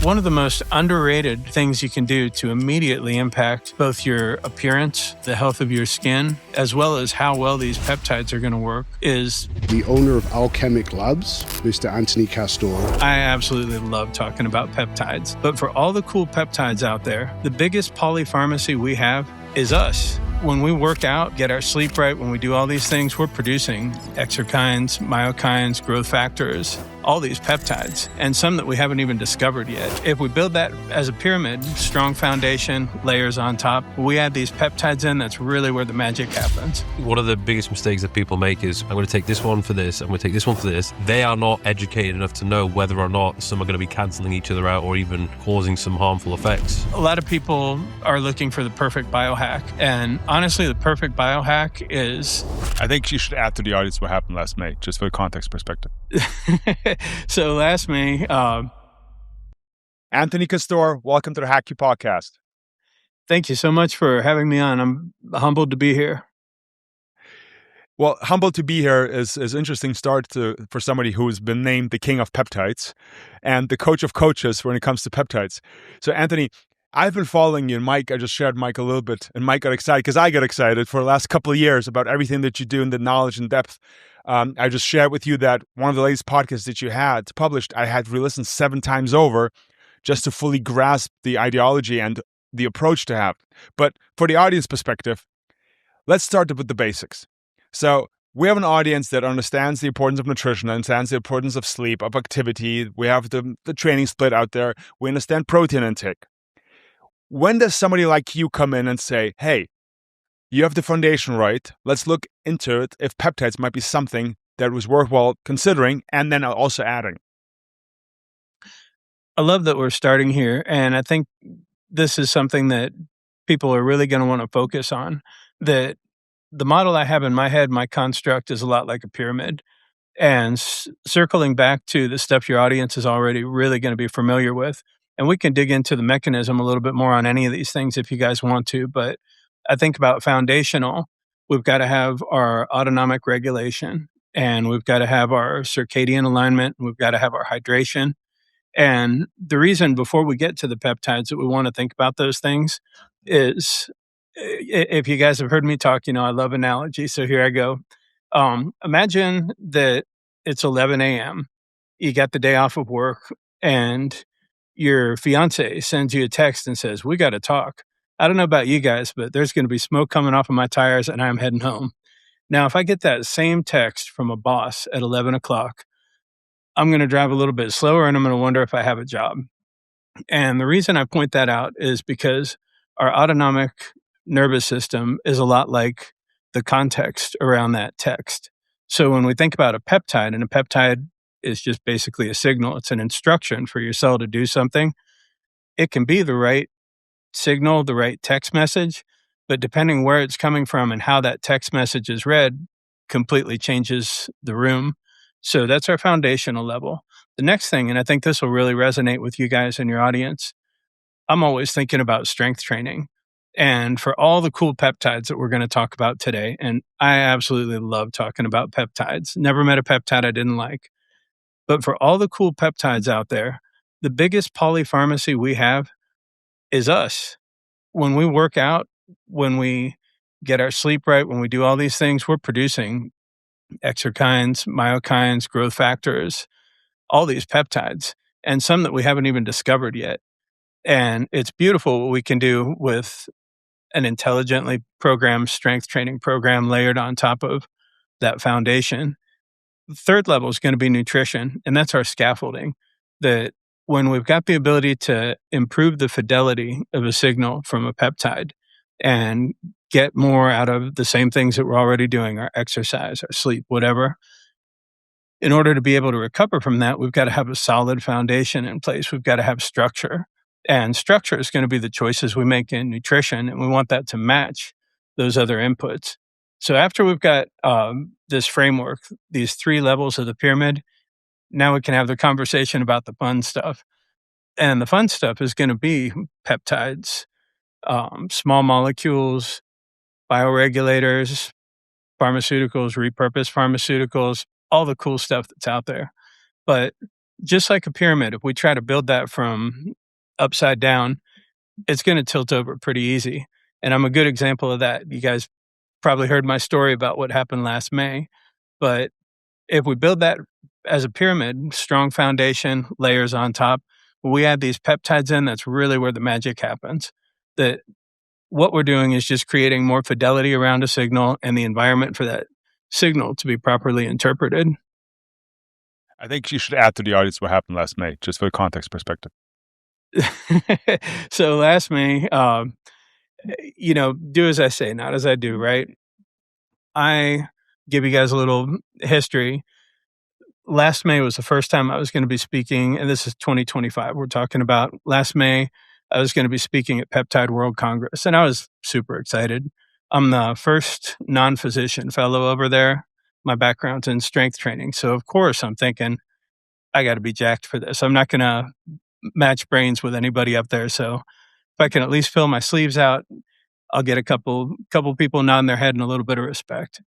One of the most underrated things you can do to immediately impact both your appearance, the health of your skin, as well as how well these peptides are going to work is... The owner of Alchemic Labs, Mr. Anthony Castore. I absolutely love talking about peptides. But for all the cool peptides out there, the biggest polypharmacy we have is us. When we work out, get our sleep right, when we do all these things, we're producing exerkines, myokines, growth factors, all these peptides, and some that we haven't even discovered yet. If we build that as a pyramid, strong foundation, layers on top, we add these peptides in, that's really where the magic happens. One of the biggest mistakes that people make is, I'm going to take this one for this, I'm going to take this one for this. They are not educated enough to know whether or not some are going to be cancelling each other out or even causing some harmful effects. A lot of people are looking for the perfect biohack, and honestly, the perfect biohack is... I think you should add to the audience what happened last May, just for the context perspective. So last May... Anthony Castore, welcome to the Hack You podcast. Thank you so much for having me on. I'm humbled to be here. Well, humbled to be here is an interesting start for somebody who's been named the king of peptides and the coach of coaches when it comes to peptides. So Anthony, I've been following you, and Mike, I just shared Mike a little bit, and Mike got excited because I got excited for the last couple of years about everything that you do and the knowledge and depth. I just shared with you that one of the latest podcasts that you had published, I had re-listened 7 times over just to fully grasp the ideology and the approach to have. But for the audience perspective, let's start with the basics. So we have an audience that understands the importance of nutrition, understands the importance of sleep, of activity. We have the training split out there. We understand protein intake. When does somebody like you come in and say, hey, you have the foundation right, let's look into it if peptides might be something that was worthwhile considering and then also adding? I love that we're starting here, and I think this is something that people are really going to want to focus on. That the model I have in my head, my construct, is a lot like a pyramid. And circling back to the stuff your audience is already really going to be familiar with, and we can dig into the mechanism a little bit more on any of these things if you guys want to, but I think about foundational. We've got to have our autonomic regulation, and we've got to have our circadian alignment, and we've got to have our hydration. And the reason before we get to the peptides that we want to think about those things is, if you guys have heard me talk, you know I love analogy, so here I go. Imagine that it's 11 a.m. You got the day off of work, and your fiance sends you a text and says, we got to talk. I don't know about you guys, but there's going to be smoke coming off of my tires and I'm heading home. Now, if I get that same text from a boss at 11 o'clock, I'm going to drive a little bit slower and I'm going to wonder if I have a job. And the reason I point that out is because our autonomic nervous system is a lot like the context around that text. So when we think about a peptide, and a peptide is just basically a signal, it's an instruction for your cell to do something. It can be the right signal, the right text message, but depending where it's coming from and how that text message is read completely changes the room. So that's our foundational level. The next thing, and I think this will really resonate with you guys and your audience, I'm always thinking about strength training. And for all the cool peptides that we're going to talk about today, and I absolutely love talking about peptides. Never met a peptide I didn't like. But for all the cool peptides out there, the biggest polypharmacy we have is us. When we work out, when we get our sleep right, when we do all these things, we're producing exerkines, myokines, growth factors, all these peptides, and some that we haven't even discovered yet. And it's beautiful what we can do with an intelligently programmed strength training program layered on top of that foundation. The third level is going to be nutrition, and that's our scaffolding. That when we've got the ability to improve the fidelity of a signal from a peptide and get more out of the same things that we're already doing, our exercise, our sleep, whatever, in order to be able to recover from that, we've got to have a solid foundation in place. We've got to have structure. And structure is going to be the choices we make in nutrition, and we want that to match those other inputs. So after we've got this framework, these 3 levels of the pyramid, now we can have the conversation about the fun stuff. And the fun stuff is going to be peptides, small molecules, bioregulators, pharmaceuticals, repurposed pharmaceuticals, all the cool stuff that's out there. But just like a pyramid, if we try to build that from upside down, it's going to tilt over pretty easy. And I'm a good example of that. You guys probably heard my story about what happened last May. But if we build that as a pyramid, strong foundation, layers on top, when we add these peptides in, that's really where the magic happens. That what we're doing is just creating more fidelity around a signal and the environment for that signal to be properly interpreted. I think you should add to the audience what happened last May, just for the context perspective. So last May, do as I say, not as I do, right? I give you guys a little history. Last May was the first time I was going to be speaking, and this is 2025. We're talking about last May. I was going to be speaking at Peptide World Congress, and I was super excited. I'm the first non-physician fellow over there. My background's in strength training. So, of course, I'm thinking, I got to be jacked for this. I'm not going to match brains with anybody up there. So, if I can at least fill my sleeves out, I'll get a couple people nodding their head and a little bit of respect.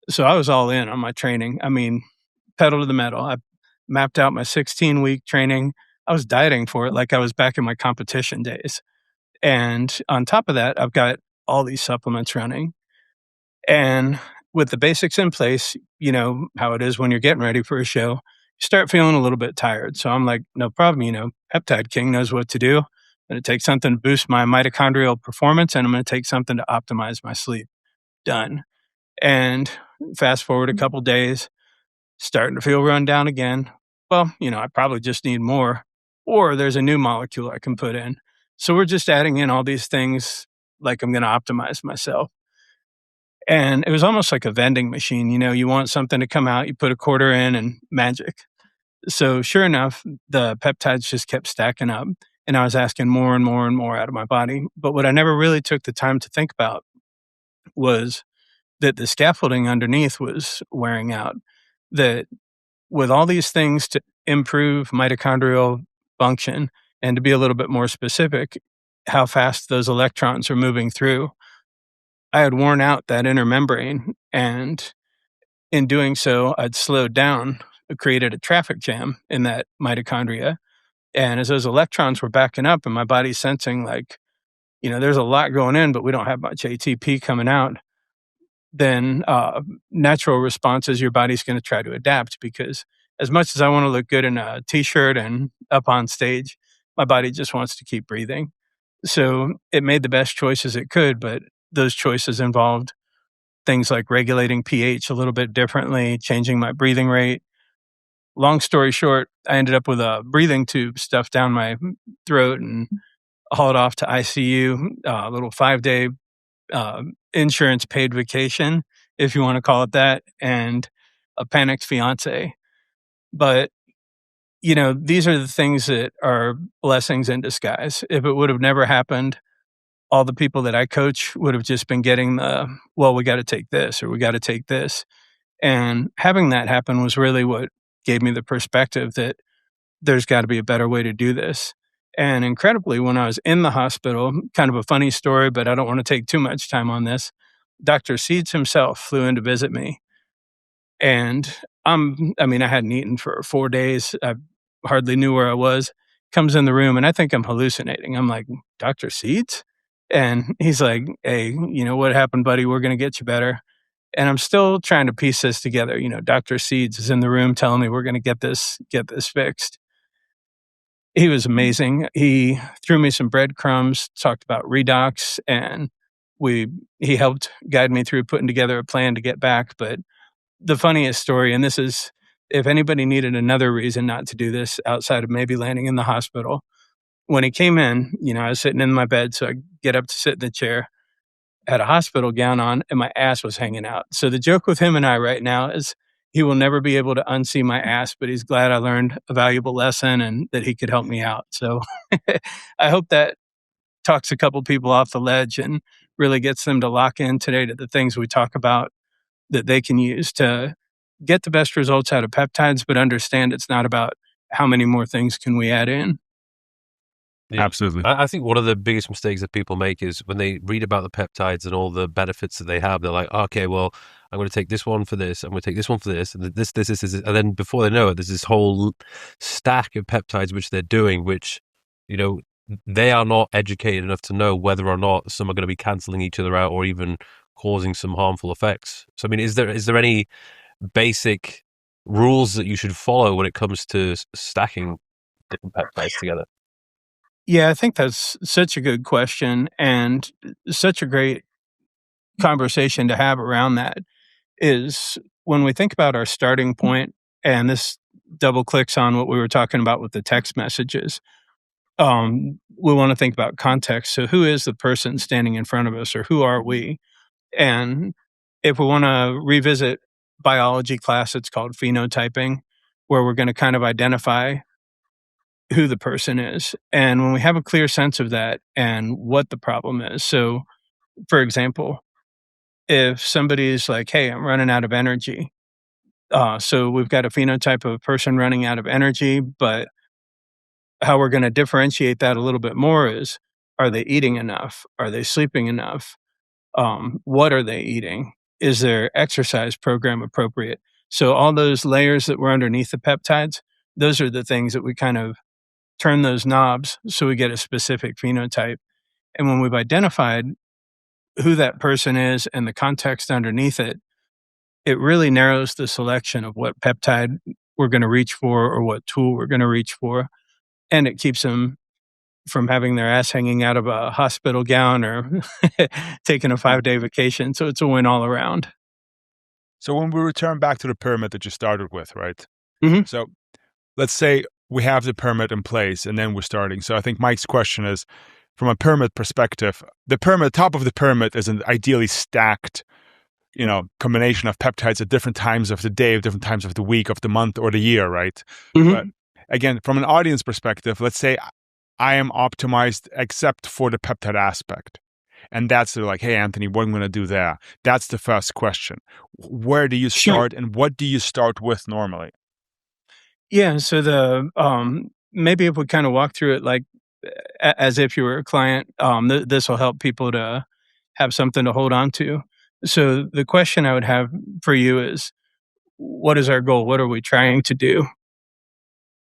So, I was all in on my training. I mean, pedal to the metal. I mapped out my 16-week training. I was dieting for it like I was back in my competition days. And on top of that, I've got all these supplements running. And with the basics in place, you know how it is when you're getting ready for a show, you start feeling a little bit tired. So I'm like, no problem. Peptide King knows what to do. I'm going to take something to boost my mitochondrial performance, and I'm going to take something to optimize my sleep. Done. And fast forward a couple days, starting to feel run down again. Well, I probably just need more, or there's a new molecule I can put in. So we're just adding in all these things like I'm going to optimize myself. And it was almost like a vending machine. You want something to come out, you put a quarter in and magic. So sure enough, the peptides just kept stacking up and I was asking more and more and more out of my body. But what I never really took the time to think about was that the scaffolding underneath was wearing out. That with all these things to improve mitochondrial function and to be a little bit more specific, how fast those electrons are moving through, I had worn out that inner membrane. And in doing so, I'd slowed down, created a traffic jam in that mitochondria. And as those electrons were backing up and my body's sensing like, there's a lot going in, but we don't have much ATP coming out, then natural response is your body's going to try to adapt because as much as I want to look good in a t-shirt and up on stage, my body just wants to keep breathing. So it made the best choices it could, but those choices involved things like regulating pH a little bit differently, changing my breathing rate. Long story short, I ended up with a breathing tube stuffed down my throat and hauled off to ICU, a little 5-day insurance paid vacation, if you want to call it that, and a panicked fiance. But, these are the things that are blessings in disguise. If it would have never happened, all the people that I coach would have just been getting we got to take this or we got to take this. And having that happen was really what gave me the perspective that there's got to be a better way to do this. And incredibly, when I was in the hospital, kind of a funny story, but I don't want to take too much time on this, Dr. Seeds himself flew in to visit me. And I hadn't eaten for 4 days. I hardly knew where I was. Comes in the room and I think I'm hallucinating. I'm like, Dr. Seeds? And he's like, hey, what happened, buddy? We're going to get you better. And I'm still trying to piece this together. Dr. Seeds is in the room telling me we're going to get this fixed. He was amazing. He threw me some breadcrumbs, talked about redox, and he helped guide me through putting together a plan to get back. But the funniest story, and this is, if anybody needed another reason not to do this outside of maybe landing in the hospital, when he came in, I was sitting in my bed, so I get up to sit in the chair, had a hospital gown on, and my ass was hanging out. So the joke with him and I right now is he will never be able to unsee my ass, but he's glad I learned a valuable lesson and that he could help me out. So I hope that talks a couple people off the ledge and really gets them to lock in today to the things we talk about that they can use to get the best results out of peptides, but understand it's not about how many more things can we add in. Yeah. Absolutely. I think one of the biggest mistakes that people make is when they read about the peptides and all the benefits that they have, they're like, okay, well, I'm going to take this one for this, I'm going to take this one for this, and this, and then before they know it, there's this whole stack of peptides which they're doing, which, you know, they are not educated enough to know whether or not some are going to be cancelling each other out or even causing some harmful effects. So, I mean, is there any basic rules that you should follow when it comes to stacking different peptides together? Yeah, I think that's such a good question and such a great conversation to have around that is when we think about our starting point, and this double clicks on what we were talking about with the text messages. We want to think about context. So, who is the person standing in front of us, or who are we? And if we want to revisit biology class, it's called phenotyping, where we're going to kind of identify who the person is. And when we have a clear sense of that and what the problem is. So, for example, if somebody's like, hey, I'm running out of energy. So we've got a phenotype of a person running out of energy, but how we're going to differentiate that a little bit more is, are they eating enough? Are they sleeping enough? What are they eating? Is their exercise program appropriate? So all those layers that were underneath the peptides, those are the things that we kind of turn those knobs so we get a specific phenotype. And when we've identified who that person is and the context underneath it, it really narrows the selection of what peptide we're going to reach for or what tool we're going to reach for. And it keeps them from having their ass hanging out of a hospital gown or taking a 5-day vacation. So it's a win all around. So when we return back to the pyramid that you started with, right? Mhm. So let's say we have the pyramid in place and then we're starting. So I think Mike's question is, from a pyramid perspective, the top of the pyramid is an ideally stacked, combination of peptides at different times of the day, different times of the week, of the month, or the year, right? Mhm. But again, from an audience perspective, let's say I am optimized except for the peptide aspect. And that's like, hey, Anthony, what am I going to do there? That's the first question. Where do you start and what do you start with normally? Yeah. So maybe if we kind of walk through it like as if you were a client, this will help people to have something to hold on to. So the question I would have for you is, what is our goal? What are we trying to do?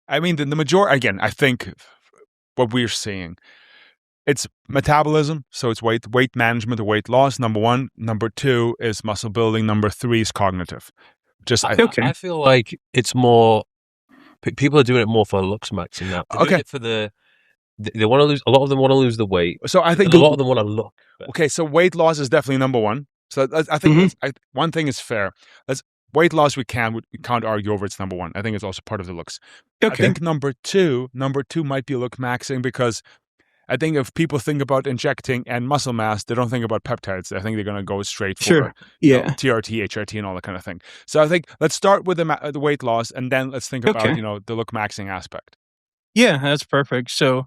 I mean, the majority, again, I think what we're seeing, it's metabolism. So it's weight management or weight loss, number one. Number two is muscle building. Number three is cognitive. I feel like it's more, people are doing it more for Looksmaxxing now. They're doing it for they want to lose, a lot of them want to lose the weight. So I think a lot of them want to look. Okay, so weight loss is definitely number one. So I think one thing is fair. Weight loss, we can't argue over. It's number one. I think it's also part of the looks. Okay. I think number two might be Looksmaxxing, because I think if people think about injecting and muscle mass, they don't think about peptides. I think they're going to go straight for TRT, HRT, and all that kind of thing. So I think let's start with the weight loss, and then let's think about the Looksmaxxing aspect. Yeah, that's perfect. So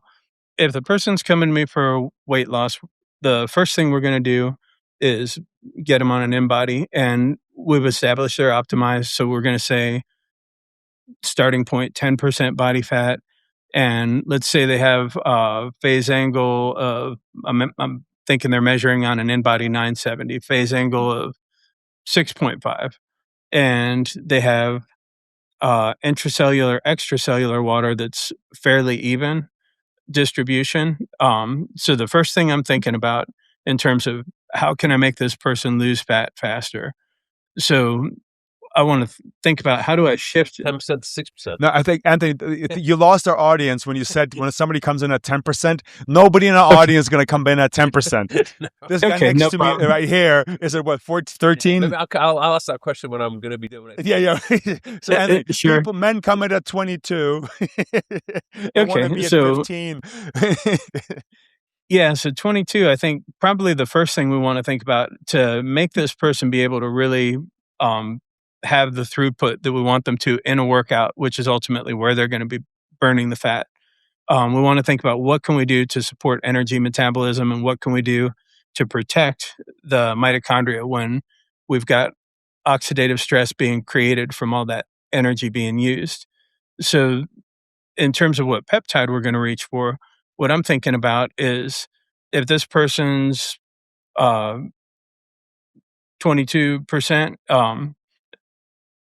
if the person's coming to me for weight loss, the first thing we're going to do is get them on an in-body, and we've established they're optimized. So we're going to say starting point 10% body fat, and let's say they have a phase angle of I'm thinking they're measuring on an in-body 970, phase angle of 6.5, and they have intracellular, extracellular water that's fairly even distribution. So the first thing I'm thinking about in terms of how can I make this person lose fat faster? So I want to think about how do I shift 10% to 6%. No, I think, Anthony, you lost our audience when you said when somebody comes in at 10%, nobody in our audience is going to come in at 10%. No. This guy next to me right here is at what, 13? I'll ask that question when I'm going to be doing it. Yeah. So Anthony, men come in at 22. I want to be at 15. Yeah, so 22, I think probably the first thing we want to think about to make this person be able to really have the throughput that we want them to in a workout, which is ultimately where they're going to be burning the fat. We want to think about what can we do to support energy metabolism and what can we do to protect the mitochondria when we've got oxidative stress being created from all that energy being used. So in terms of what peptide we're going to reach for, what I'm thinking about is if this person's 22%,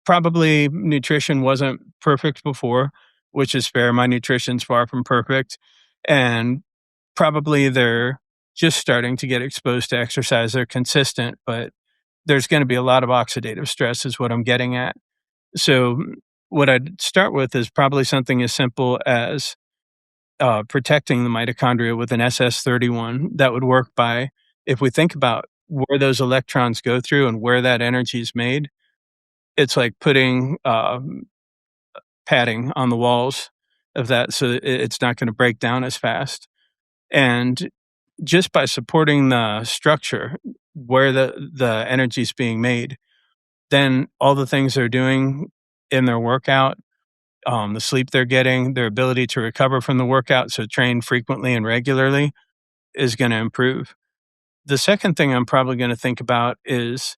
probably nutrition wasn't perfect before, which is fair. My nutrition's far from perfect. And probably they're just starting to get exposed to exercise. They're consistent, but there's going to be a lot of oxidative stress, is what I'm getting at. So, what I'd start with is probably something as simple as protecting the mitochondria with an SS31. That would work by, if we think about where those electrons go through and where that energy is made, it's like putting padding on the walls of that so it's not going to break down as fast. And just by supporting the structure where the energy is being made, then all the things they're doing in their workout, the sleep they're getting, their ability to recover from the workout, so train frequently and regularly, is going to improve. The second thing I'm probably going to think about is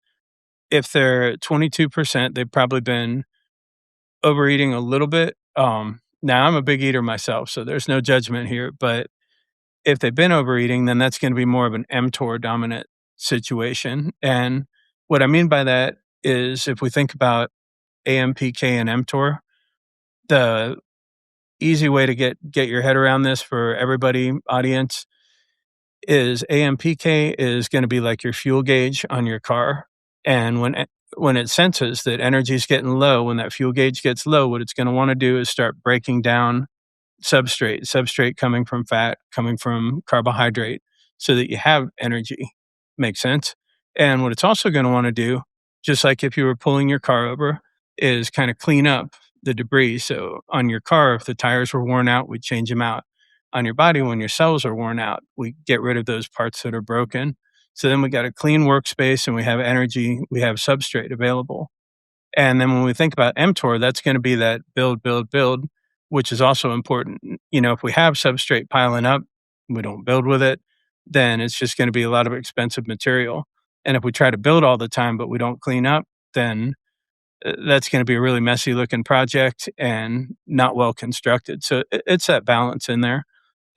if they're at 22%, they've probably been overeating a little bit. Now, I'm a big eater myself, so there's no judgment here. But if they've been overeating, then that's going to be more of an mTOR dominant situation. And what I mean by that is if we think about AMPK and mTOR, the easy way to get your head around this for everybody, audience, is AMPK is going to be like your fuel gauge on your car. And when it senses that energy is getting low, when that fuel gauge gets low, what it's going to want to do is start breaking down substrate coming from fat, coming from carbohydrate, so that you have energy. Makes sense? And what it's also going to want to do, just like if you were pulling your car over, is kind of clean up the debris. So on your car, if the tires were worn out, we'd change them out. On your body, when your cells are worn out, we get rid of those parts that are broken. So then we got a clean workspace and we have energy, we have substrate available. And then when we think about mTOR, that's going to be that build, which is also important. You know, if we have substrate piling up, we don't build with it, then it's just going to be a lot of expensive material. And if we try to build all the time, but we don't clean up, then that's going to be a really messy looking project and not well constructed. So it's that balance in there.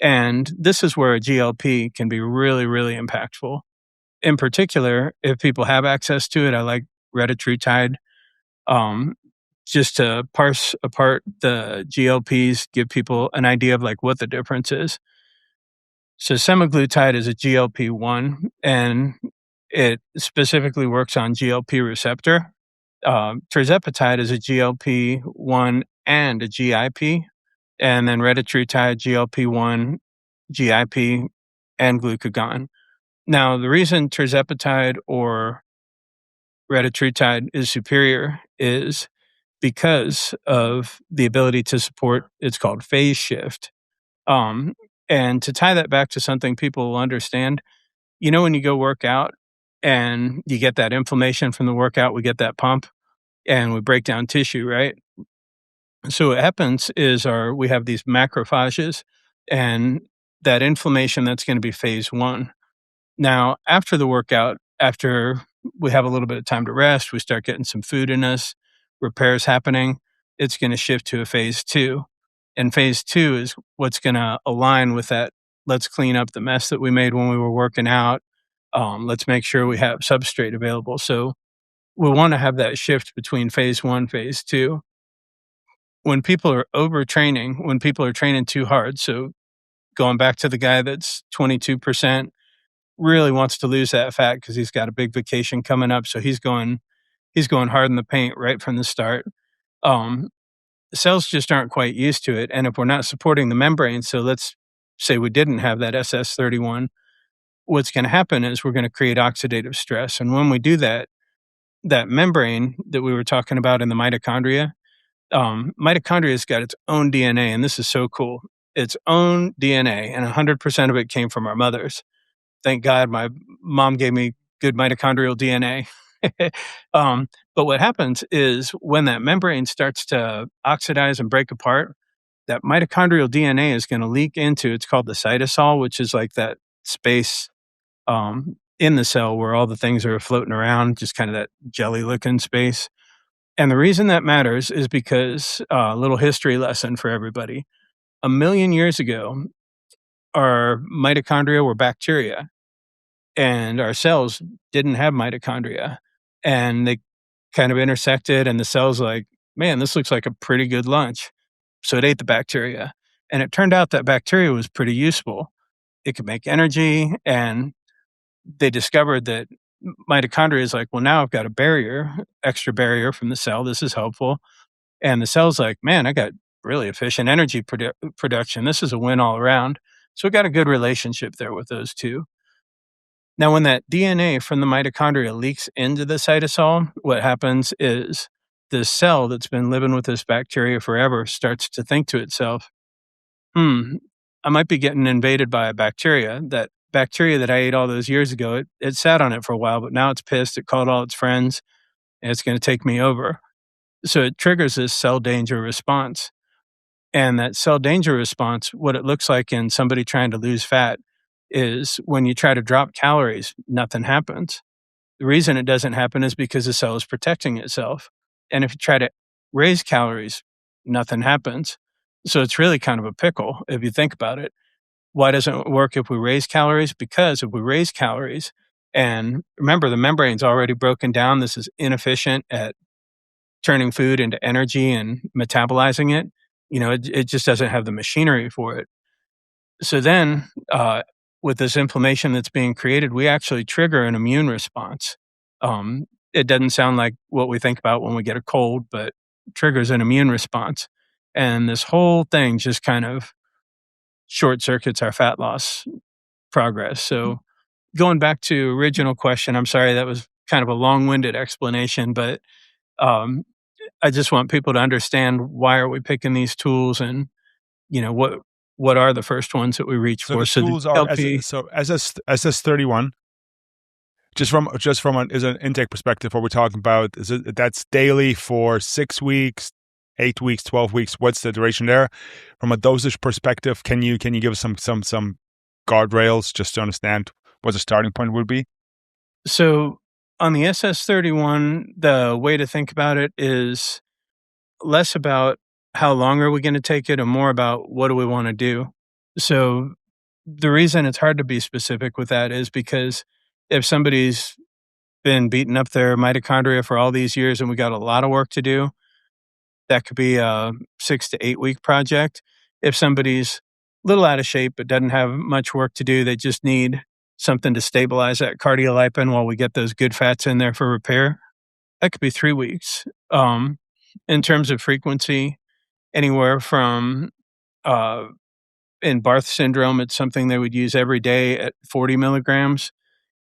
And this is where a GLP can be really, really impactful. In particular, if people have access to it, I like retatrutide. Just to parse apart the GLPs, give people an idea of like what the difference is. So semaglutide is a GLP-1, and it specifically works on GLP receptor. Tirzepatide is a GLP-1 and a GIP, and then retatrutide, GLP-1, GIP, and glucagon. Now, the reason tirzepatide or retatrutide is superior is because of the ability to support, it's called phase shift. And to tie that back to something people will understand, you know, when you go work out and you get that inflammation from the workout, we get that pump and we break down tissue, right? So what happens is we have these macrophages, and that inflammation, that's going to be phase one. Now, after the workout, after we have a little bit of time to rest, we start getting some food in us, repairs happening, it's going to shift to a phase two. And phase two is what's going to align with that. Let's clean up the mess that we made when we were working out. Let's make sure we have substrate available. So we want to have that shift between phase one, phase two. When people are overtraining, when people are training too hard, so going back to the guy that's 22%, really wants to lose that fat because he's got a big vacation coming up, so he's going hard in the paint right from the start. Cells just aren't quite used to it, and if we're not supporting the membrane, so let's say we didn't have that SS31, what's going to happen is we're going to create oxidative stress, and when we do that, that membrane that we were talking about in the mitochondria, mitochondria's got its own DNA, and this is so cool. Its own DNA, and 100% of it came from our mothers. Thank God my mom gave me good mitochondrial DNA. But what happens is when that membrane starts to oxidize and break apart, that mitochondrial DNA is going to leak into, it's called the cytosol, which is like that space in the cell where all the things are floating around, just kind of that jelly looking space. And the reason that matters is because a little history lesson for everybody. 1 million years ago, our mitochondria were bacteria and our cells didn't have mitochondria. And they kind of intersected, and the cell's like, man, this looks like a pretty good lunch. So it ate the bacteria. And it turned out that bacteria was pretty useful. It could make energy, and they discovered that mitochondria is like, well, now I've got a barrier, extra barrier from the cell. This is helpful. And the cell's like, man, I got really efficient energy production. This is a win all around. So we got a good relationship there with those two. Now, when that DNA from the mitochondria leaks into the cytosol, what happens is the cell that's been living with this bacteria forever starts to think to itself, I might be getting invaded by a bacteria. That bacteria that I ate all those years ago, it sat on it for a while, but now it's pissed. It called all its friends, and it's going to take me over. So it triggers this cell danger response. And that cell danger response, what it looks like in somebody trying to lose fat is when you try to drop calories, nothing happens. The reason it doesn't happen is because the cell is protecting itself. And if you try to raise calories, nothing happens. So it's really kind of a pickle if you think about it. Why doesn't it work if we raise calories? Because if we raise calories, and remember, the membrane's already broken down, this is inefficient at turning food into energy and metabolizing it. It just doesn't have the machinery for it. So then, with this inflammation that's being created, we actually trigger an immune response. It doesn't sound like what we think about when we get a cold, but triggers an immune response. And this whole thing just kind of short circuits our fat loss progress. So going back to original question, I'm sorry, that was kind of a long-winded explanation, but I just want people to understand why are we picking these tools, and what are the first ones that we reach So for. the tools are LP, SS31. Just from an intake perspective, what we're talking about is that's daily for 6 weeks, 8 weeks, 12 weeks. What's the duration there? From a dosage perspective, can you give us some guardrails just to understand what the starting point would be? So on the SS31, the way to think about it is less about how long are we going to take it and more about what do we want to do. So the reason it's hard to be specific with that is because if somebody's been beating up their mitochondria for all these years and we got a lot of work to do, that could be a 6 to 8 week project. If somebody's a little out of shape but doesn't have much work to do, they just need something to stabilize that cardiolipin while we get those good fats in there for repair, that could be 3 weeks. In terms of frequency, anywhere from in Barth syndrome, it's something they would use every day at 40 milligrams.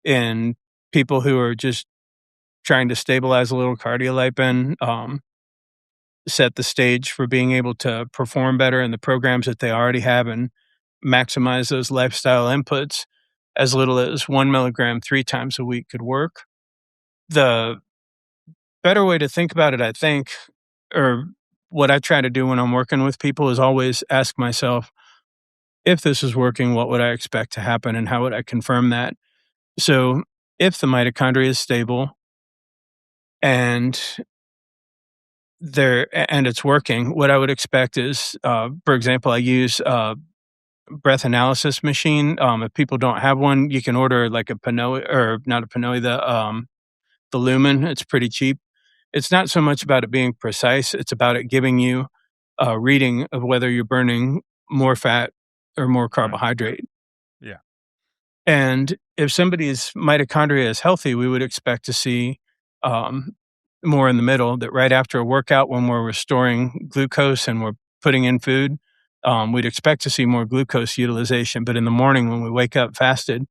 In people who are just trying to stabilize a little cardiolipin, set the stage for being able to perform better in the programs that they already have and maximize those lifestyle inputs, as little as 1 milligram 3 times a week could work. The better way to think about it, I think, or what I try to do when I'm working with people is always ask myself, if this is working, what would I expect to happen and how would I confirm that? So if the mitochondria is stable and it's working, what I would expect is, for example, I use a breath analysis machine. If people don't have one, you can order like a Panoe, or not a Panoe, the Lumen. It's pretty cheap. It's not so much about it being precise. It's about it giving you a reading of whether you're burning more fat or more carbohydrate. Yeah. And if somebody's mitochondria is healthy, we would expect to see more in the middle, that right after a workout, when we're restoring glucose and we're putting in food, we'd expect to see more glucose utilization. But in the morning, when we wake up fasted,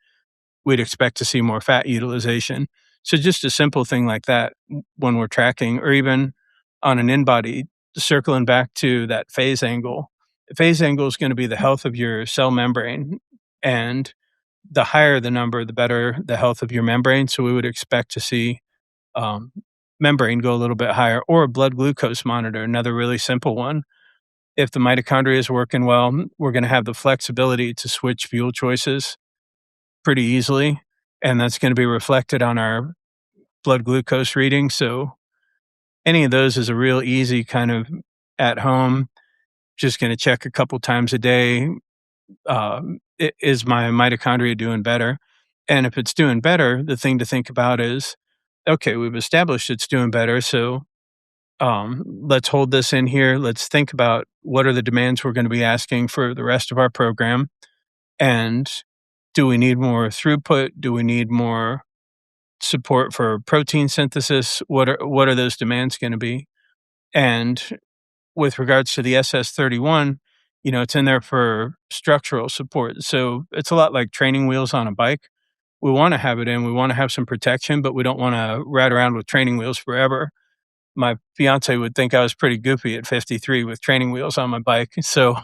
we'd expect to see more fat utilization. So just a simple thing like that when we're tracking, or even on an in-body, circling back to that phase angle. The phase angle is going to be the health of your cell membrane. And the higher the number, the better the health of your membrane. So we would expect to see membrane go a little bit higher, or a blood glucose monitor, another really simple one. If the mitochondria is working well, we're going to have the flexibility to switch fuel choices pretty easily. And that's going to be reflected on our blood glucose reading. So any of those is a real easy kind of at home, just going to check a couple times a day. is my mitochondria doing better? And if it's doing better, the thing to think about is, okay, we've established it's doing better. So let's hold this in here. Let's think about what are the demands we're going to be asking for the rest of our program. And do we need more throughput? Do we need more support for protein synthesis? What are those demands going to be? And with regards to the SS31, it's in there for structural support. So it's a lot like training wheels on a bike. We want to have it in, we want to have some protection, but we don't want to ride around with training wheels forever. My fiance would think I was pretty goofy at 53 with training wheels on my bike. So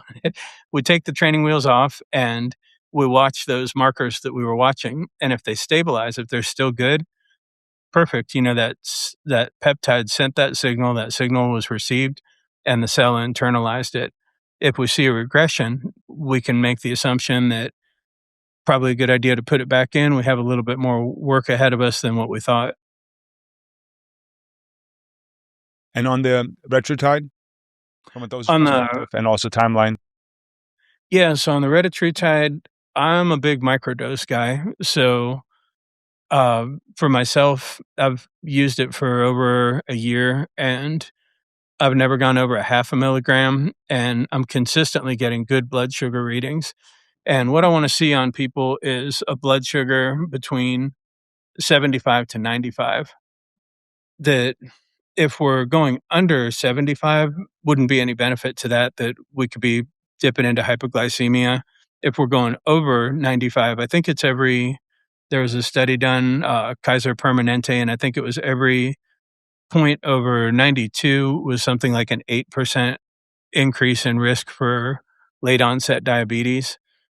we take the training wheels off and we watch those markers that we were watching. And if they stabilize, if they're still good, perfect. That peptide sent that signal was received and the cell internalized it. If we see a regression, we can make the assumption that probably a good idea to put it back in. We have a little bit more work ahead of us than what we thought. And on the retatrutide, from a dosage perspective, and also timeline. Yeah, so on the retatrutide, I'm a big microdose guy. So for myself, I've used it for over a year and I've never gone over a 0.5 milligram, and I'm consistently getting good blood sugar readings. And what I want to see on people is a blood sugar between 75 to 95. That if we're going under 75, wouldn't be any benefit to that we could be dipping into hypoglycemia. If we're going over 95, I think there was a study done, Kaiser Permanente, and I think it was every point over 92 was something like an 8% increase in risk for late onset diabetes.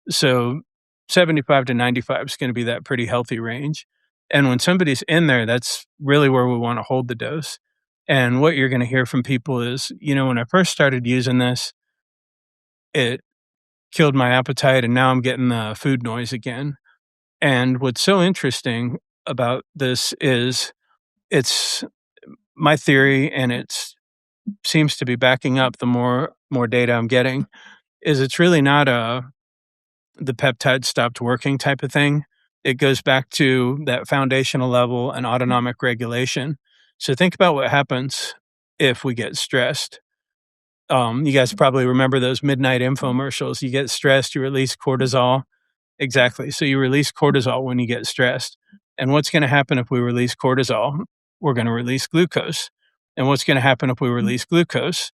So 75 to 95 is going to be that pretty healthy range. And when somebody's in there, that's really where we want to hold the dose. And what you're going to hear from people is, when I first started using this, it killed my appetite and now I'm getting the food noise again. And what's so interesting about this is it's my theory, and it seems to be backing up the more data I'm getting, is it's really not the peptide stopped working type of thing. It goes back to that foundational level and autonomic regulation. So think about what happens if we get stressed. You guys probably remember those midnight infomercials. You get stressed, you release cortisol. Exactly. So you release cortisol when you get stressed. And what's going to happen if we release cortisol? We're going to release glucose. And what's going to happen if we release glucose?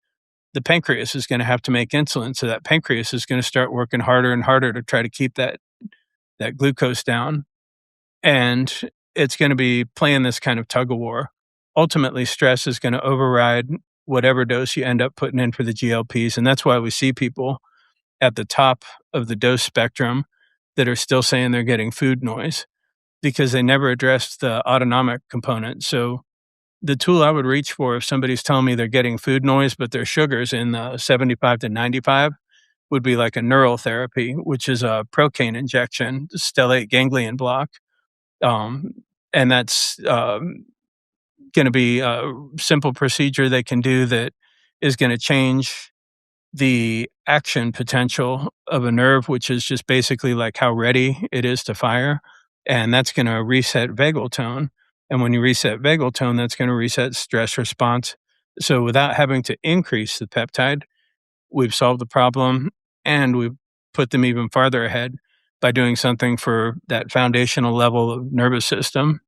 The pancreas is going to have to make insulin. So that pancreas is going to start working harder and harder to try to keep that glucose down. And it's going to be playing this kind of tug of war. Ultimately, stress is going to override whatever dose you end up putting in for the GLPs. And that's why we see people at the top of the dose spectrum that are still saying they're getting food noise because they never addressed the autonomic component. So the tool I would reach for if somebody's telling me they're getting food noise, but their sugar's in the 75 to 95 would be like a neural therapy, which is a procaine injection, stellate ganglion block. And that's going to be a simple procedure they can do that is going to change the action potential of a nerve, which is just basically like how ready it is to fire. And that's going to reset vagal tone. And when you reset vagal tone, that's going to reset stress response. So without having to increase the peptide, we've solved the problem and we've put them even farther ahead by doing something for that foundational level of nervous system.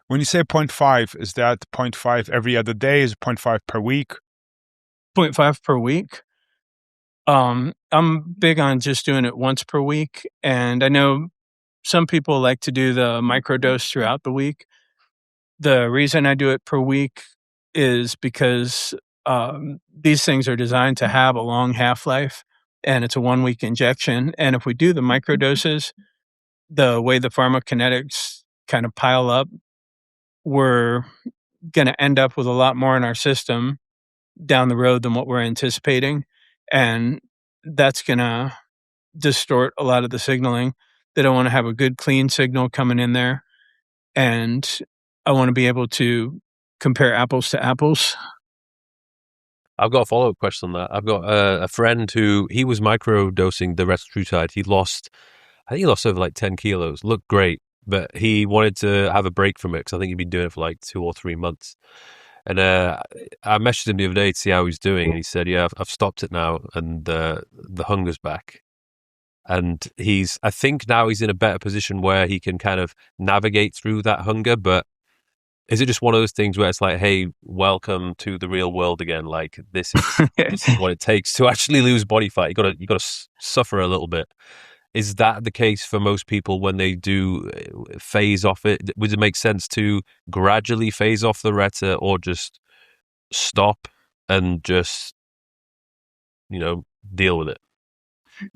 When you say 0.5, is that 0.5 every other day? Is it 0.5 per week? 0.5 per week. I'm big on just doing it once per week. And I know some people like to do the microdose throughout the week. The reason I do it per week is because these things are designed to have a long half-life and it's a 1-week injection. And if we do the microdoses, the way the pharmacokinetics kind of pile up, we're going to end up with a lot more in our system down the road than what we're anticipating. And that's going to distort a lot of the signaling. That I want to have a good, clean signal coming in there. And I want to be able to compare apples to apples. I've got a follow-up question on that. I've got a friend who, he was micro-dosing the retatrutide. I think he lost over like 10 kilos, looked great, but he wanted to have a break from it because I think he'd been doing it for like 2 or 3 months. And I messaged him the other day to see how he's doing, and he said, "Yeah, I've stopped it now, and the hunger's back." And I think now he's in a better position where he can kind of navigate through that hunger. But is it just one of those things where it's like, "Hey, welcome to the real world again. Like this is what it takes to actually lose body fat. You got to suffer a little bit." Is that the case for most people when they do phase off it? Would it make sense to gradually phase off the Reta, or just stop and just, deal with it?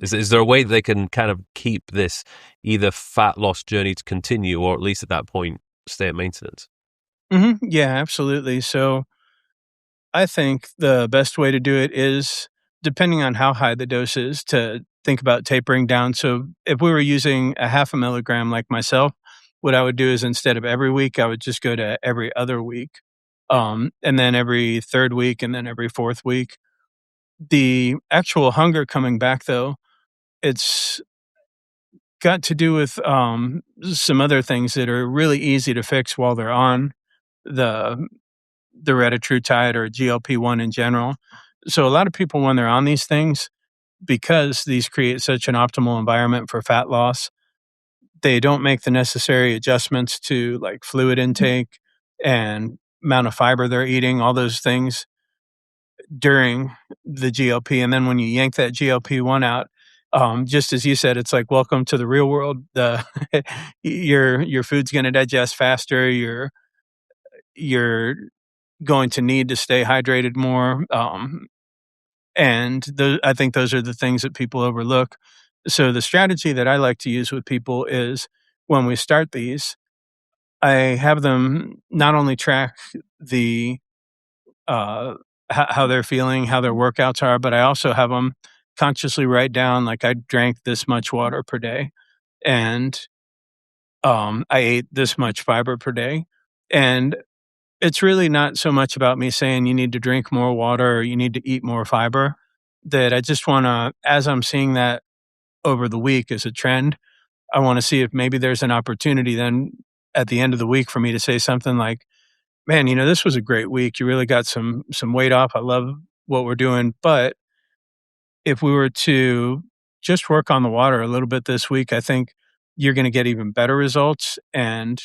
Is there a way that they can kind of keep this either fat loss journey to continue, or at least at that point stay at maintenance? Yeah, absolutely. So I think the best way to do it is, depending on how high the dose is, to think about tapering down. So if we were using a half a milligram like myself, what I would do is, instead of every week, I would just go to every other week, and then every third week, and then every fourth week. The actual hunger coming back, though, it's got to do with some other things that are really easy to fix while they're on the retatrutide or GLP-1 in general. So a lot of people, when they're on these things, because these create such an optimal environment for fat loss, they don't make the necessary adjustments to like fluid intake and amount of fiber they're eating, all those things during the GLP. And then when you yank that GLP-1 out, just as you said, it's like, welcome to the real world. Your food's going to digest faster. You're going to need to stay hydrated more. I think those are the things that people overlook. So the strategy that I like to use with people is, when we start these, I have them not only track the how they're feeling, how their workouts are, but I also have them consciously write down, like, I drank this much water per day, and I ate this much fiber per day. And it's really not so much about me saying you need to drink more water or you need to eat more fiber, that I just want to, as I'm seeing that over the week as a trend, I want to see if maybe there's an opportunity then at the end of the week for me to say something like, man, this was a great week. You really got some weight off. I love what we're doing. But if we were to just work on the water a little bit this week, I think you're going to get even better results, and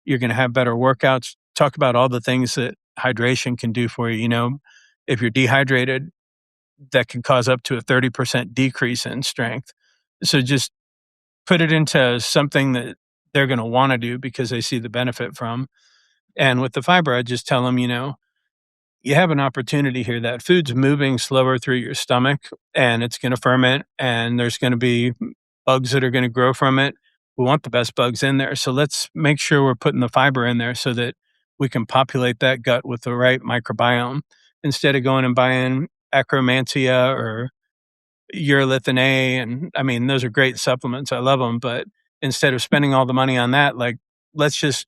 you're going to have better workouts. Talk about all the things that hydration can do for you. If you're dehydrated, that can cause up to a 30% decrease in strength. So just put it into something that they're going to want to do because they see the benefit from. And with the fiber, I just tell them, you have an opportunity here. That food's moving slower through your stomach, and it's going to ferment, and there's going to be bugs that are going to grow from it. We want the best bugs in there. So let's make sure we're putting the fiber in there so that we can populate that gut with the right microbiome, instead of going and buying Acromantia or urolithin A. And I mean, those are great supplements. I love them. But instead of spending all the money on that, like, let's just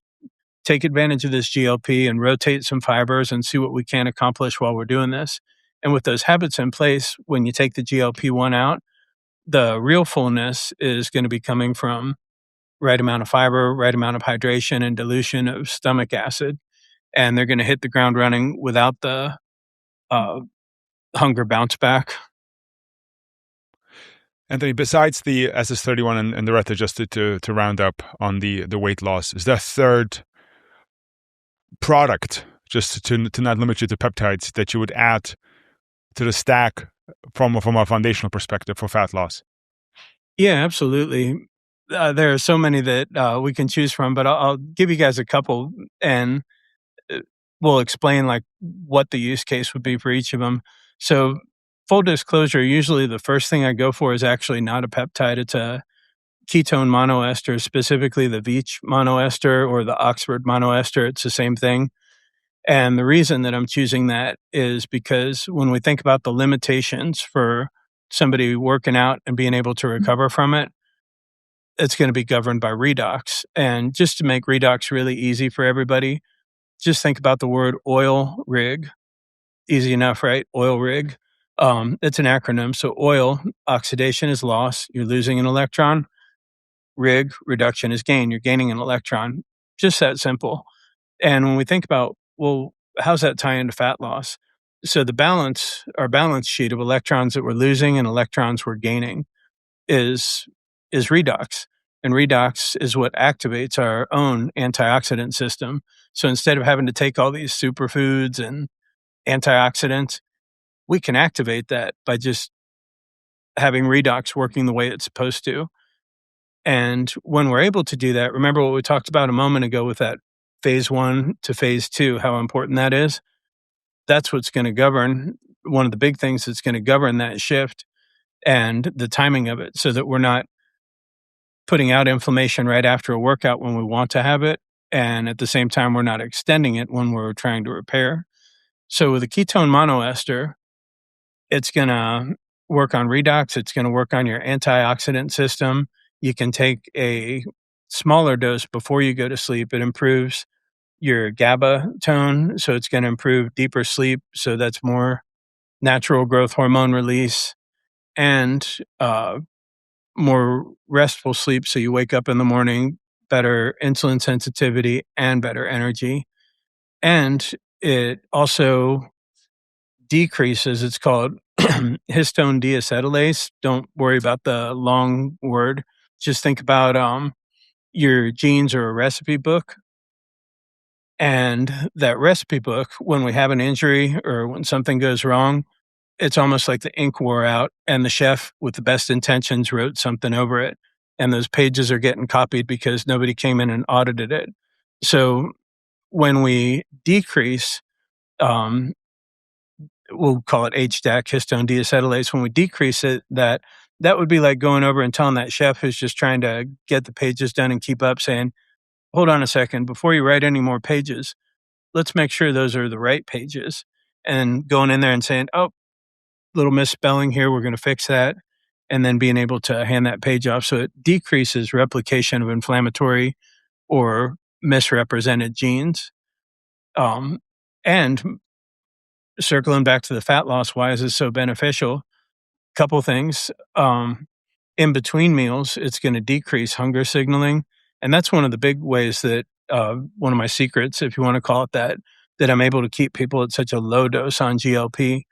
take advantage of this GLP and rotate some fibers and see what we can accomplish while we're doing this. And with those habits in place, when you take the GLP-1 out, the real fullness is going to be coming from right amount of fiber, right amount of hydration, and dilution of stomach acid. And they're going to hit the ground running without the hunger bounce back. Anthony, besides the SS31 and the Reta, just to round up on the weight loss, is there a third product, just to not limit you to peptides, that you would add to the stack from a foundational perspective for fat loss? Yeah, absolutely. There are so many that we can choose from, but I'll give you guys a couple, and we'll explain like what the use case would be for each of them. So, full disclosure, usually the first thing I go for is actually not a peptide. It's a ketone monoester, specifically the Veach monoester or the Oxford monoester. It's the same thing. And the reason that I'm choosing that is because when we think about the limitations for somebody working out and being able to recover from it, it's going to be governed by redox. And just to make redox really easy for everybody, just think about the word oil rig. easy enough, right? Oil rig. It's an acronym. So oil, oxidation is loss. You're losing an electron. Rig, reduction is gain. You're gaining an electron. Just that simple. And when we think about, well, how's that tie into fat loss? So our balance sheet of electrons that we're losing and electrons we're gaining is redox. And redox is what activates our own antioxidant system. So instead of having to take all these superfoods and antioxidants, we can activate that by just having redox working the way it's supposed to. And when we're able to do that, remember what we talked about a moment ago with that phase 1 to phase 2, how important that is? That's what's going to govern, one of the big things that's going to govern that shift and the timing of it, so that we're not putting out inflammation right after a workout when we want to have it. And at the same time, we're not extending it when we're trying to repair. So with a ketone monoester, it's going to work on redox. It's going to work on your antioxidant system. You can take a smaller dose before you go to sleep. It improves your GABA tone. So it's going to improve deeper sleep. So that's more natural growth hormone release and more restful sleep. So you wake up in the morning, better insulin sensitivity and better energy. And it also decreases, it's called histone deacetylase. Don't worry about the long word. Just think about your genes or a recipe book. And that recipe book, when we have an injury or when something goes wrong, it's almost like the ink wore out and the chef with the best intentions wrote something over it. And those pages are getting copied because nobody came in and audited it. So when we decrease, we'll call it HDAC, histone deacetylase, when we decrease it, that would be like going over and telling that chef who's just trying to get the pages done and keep up saying, hold on a second, before you write any more pages, let's make sure those are the right pages. And going in there and saying, oh, little misspelling here, we're going to fix that. And then being able to hand that page off. So it decreases replication of inflammatory or misrepresented genes. And circling back to the fat loss, why is this so beneficial? Couple things. In between meals, it's going to decrease hunger signaling. And that's one of the big ways that one of my secrets, if you want to call it that I'm able to keep people at such a low dose on GLP,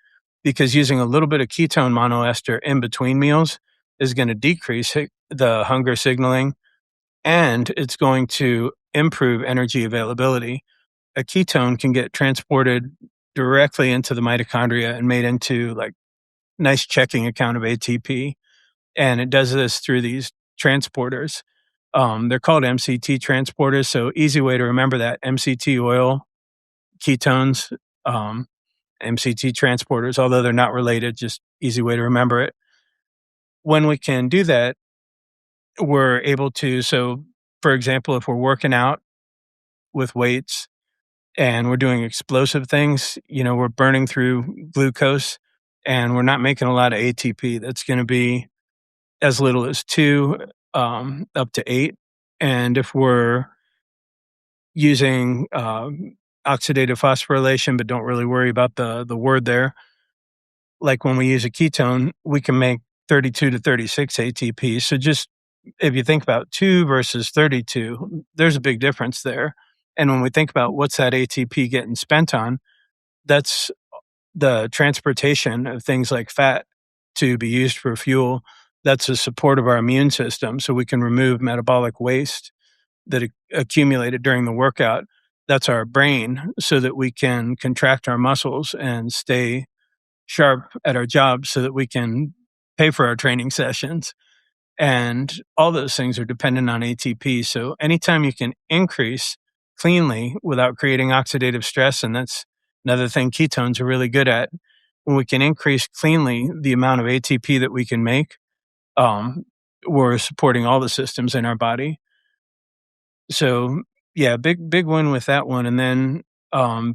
because using a little bit of ketone monoester in between meals is going to decrease the hunger signaling, and it's going to improve energy availability. A ketone can get transported directly into the mitochondria and made into like nice checking account of ATP. And it does this through these transporters. They're called MCT transporters. So easy way to remember that: MCT oil, ketones, MCT transporters, although they're not related, just easy way to remember it. When we can do that, we're able to, so for example, if we're working out with weights and we're doing explosive things, we're burning through glucose and we're not making a lot of ATP. That's going to be as little as 2 up to 8. And if we're using oxidative phosphorylation, but don't really worry about the word there, like when we use a ketone, we can make 32 to 36 ATP. So just if you think about 2 versus 32, there's a big difference there. And when we think about what's that ATP getting spent on, that's the transportation of things like fat to be used for fuel. That's the support of our immune system, so we can remove metabolic waste that accumulated during the workout. That's our brain, so that we can contract our muscles and stay sharp at our job so that we can pay for our training sessions. And all those things are dependent on ATP. So anytime you can increase cleanly without creating oxidative stress, and that's another thing ketones are really good at, when we can increase cleanly the amount of ATP that we can make, we're supporting all the systems in our body. So yeah, big win with that one. And then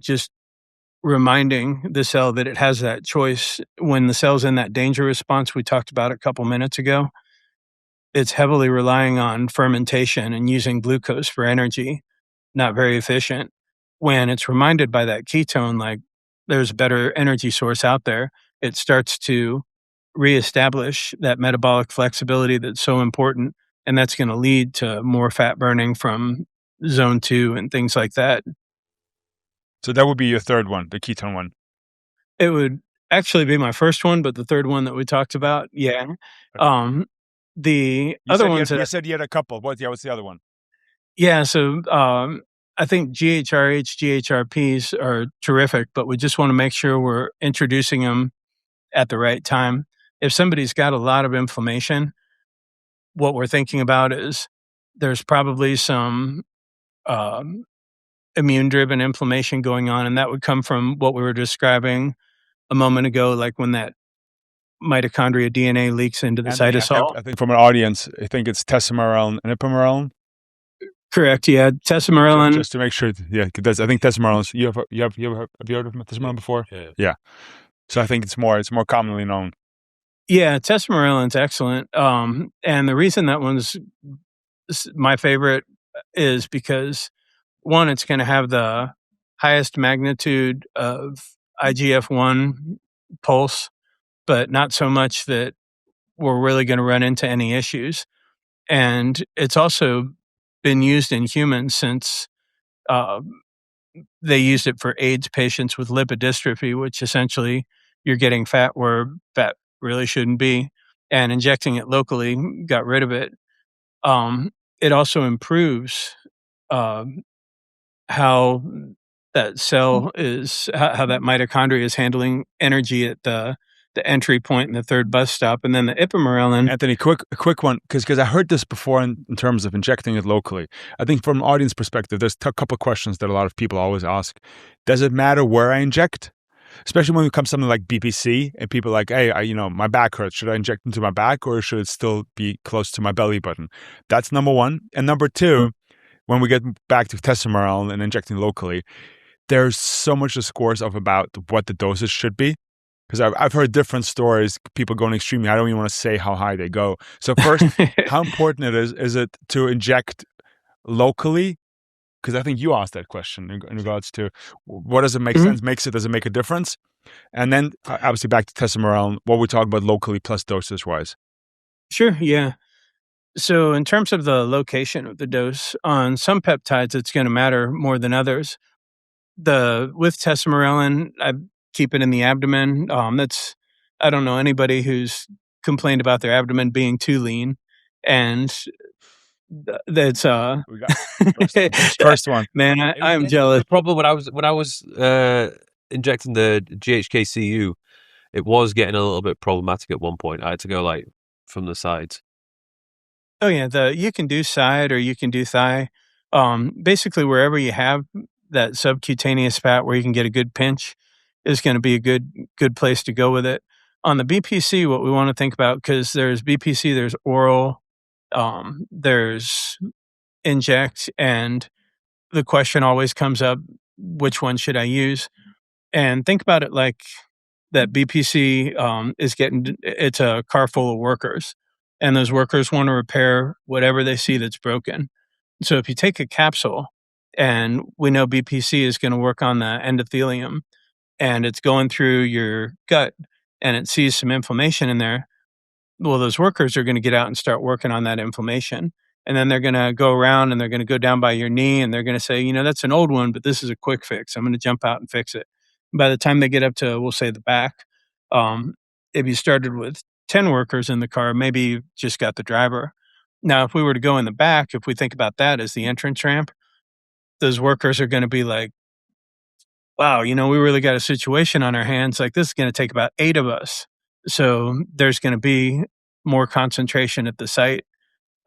just reminding the cell that it has that choice when the cell's in that danger response we talked about a couple minutes ago. It's heavily relying on fermentation and using glucose for energy, not very efficient. When it's reminded by that ketone, like, there's a better energy source out there, it starts to reestablish that metabolic flexibility that's so important, and that's going to lead to more fat burning from zone 2 and things like that. So that would be your third one, the ketone one. It would actually be my first one, but the third one that we talked about, yeah. The other ones you said you had a couple. What's the other one? Yeah, so I think GHRH, GHRPs are terrific, but we just want to make sure we're introducing them at the right time. If somebody's got a lot of inflammation, what we're thinking about is there's probably some immune-driven inflammation going on, and that would come from what we were describing a moment ago, like when that mitochondria DNA leaks into the cytosol. I think from an audience, I think it's tesamorelin and ipamorelin. Correct. Yeah, tesamorelin. Just to make sure. Yeah, because I think tesamorelin. Have you heard of tesamorelin before? Yeah. So I think it's more commonly known. Yeah, tesamorelin's excellent. And the reason that one's my favorite is because, one, it's going to have the highest magnitude of IGF-1 pulse, but not so much that we're really going to run into any issues. And it's also been used in humans since they used it for AIDS patients with lipodystrophy, which essentially you're getting fat where fat really shouldn't be, and injecting it locally got rid of it. It also improves how that cell is, how that mitochondria is handling energy at the entry point and the third bus stop, and then the ipamorelin. Anthony, quick one, because I heard this before in terms of injecting it locally. I think from an audience perspective, there's a couple of questions that a lot of people always ask. Does it matter where I inject? Especially when it comes to something like BPC, and people are like, hey, my back hurts. Should I inject into my back, or should it still be close to my belly button? That's number one. And number two, when we get back to tesamorelin and injecting locally, there's so much discourse about what the dosage should be. Because I've heard different stories, people going extremely. I don't even want to say how high they go. So first, how important is it to inject locally? Because I think you asked that question in regards to what does it make sense? Does it make a difference? And then obviously back to tesamorelin, what we talk about locally plus dosage wise. Sure, yeah. So in terms of the location of the dose, on some peptides, it's going to matter more than others. With tesamorelin, I keep it in the abdomen. I don't know anybody who's complained about their abdomen being too lean, and that's we got first one. Man, I'm jealous. The problem when I was injecting the GHKCU, it was getting a little bit problematic at one point. I had to go like from the sides. Oh yeah, you can do side or you can do thigh. Basically, wherever you have that subcutaneous fat where you can get a good pinch is going to be a good place to go with it. On the BPC, what we want to think about, because there's BPC, there's oral, there's inject, and the question always comes up, which one should I use? And think about it like that BPC it's a car full of workers, and those workers want to repair whatever they see that's broken. So if you take a capsule, and we know BPC is going to work on the endothelium, and it's going through your gut, and it sees some inflammation in there, well, those workers are going to get out and start working on that inflammation. And then they're going to go around and they're going to go down by your knee and they're going to say, that's an old one, but this is a quick fix. I'm going to jump out and fix it. By the time they get up to, we'll say, the back, if you started with 10 workers in the car, maybe you just got the driver. Now, if we were to go in the back, if we think about that as the entrance ramp, those workers are going to be like, wow, we really got a situation on our hands. Like, this is going to take about 8 of us. So there's going to be more concentration at the site.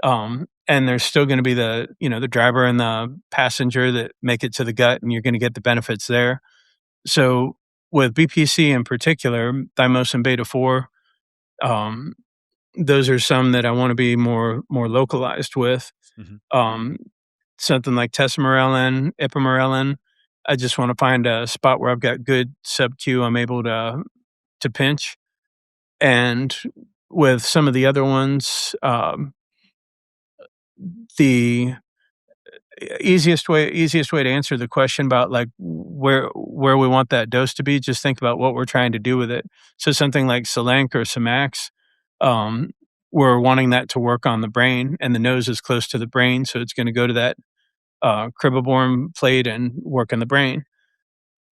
And there's still going to be the driver and the passenger that make it to the gut, and you're going to get the benefits there. So with BPC in particular, thymosin beta 4, those are some that I want to be more localized with. Something like tesamorelin, ipamorelin, I just want to find a spot where I've got good sub-Q I'm able to pinch. And with some of the other ones, easiest way to answer the question about like where we want that dose to be, just think about what we're trying to do with it. So something like Selenk or Semax, um, we're wanting that to work on the brain, and the nose is close to the brain, so it's going to go to that cribriform plate and work in the brain.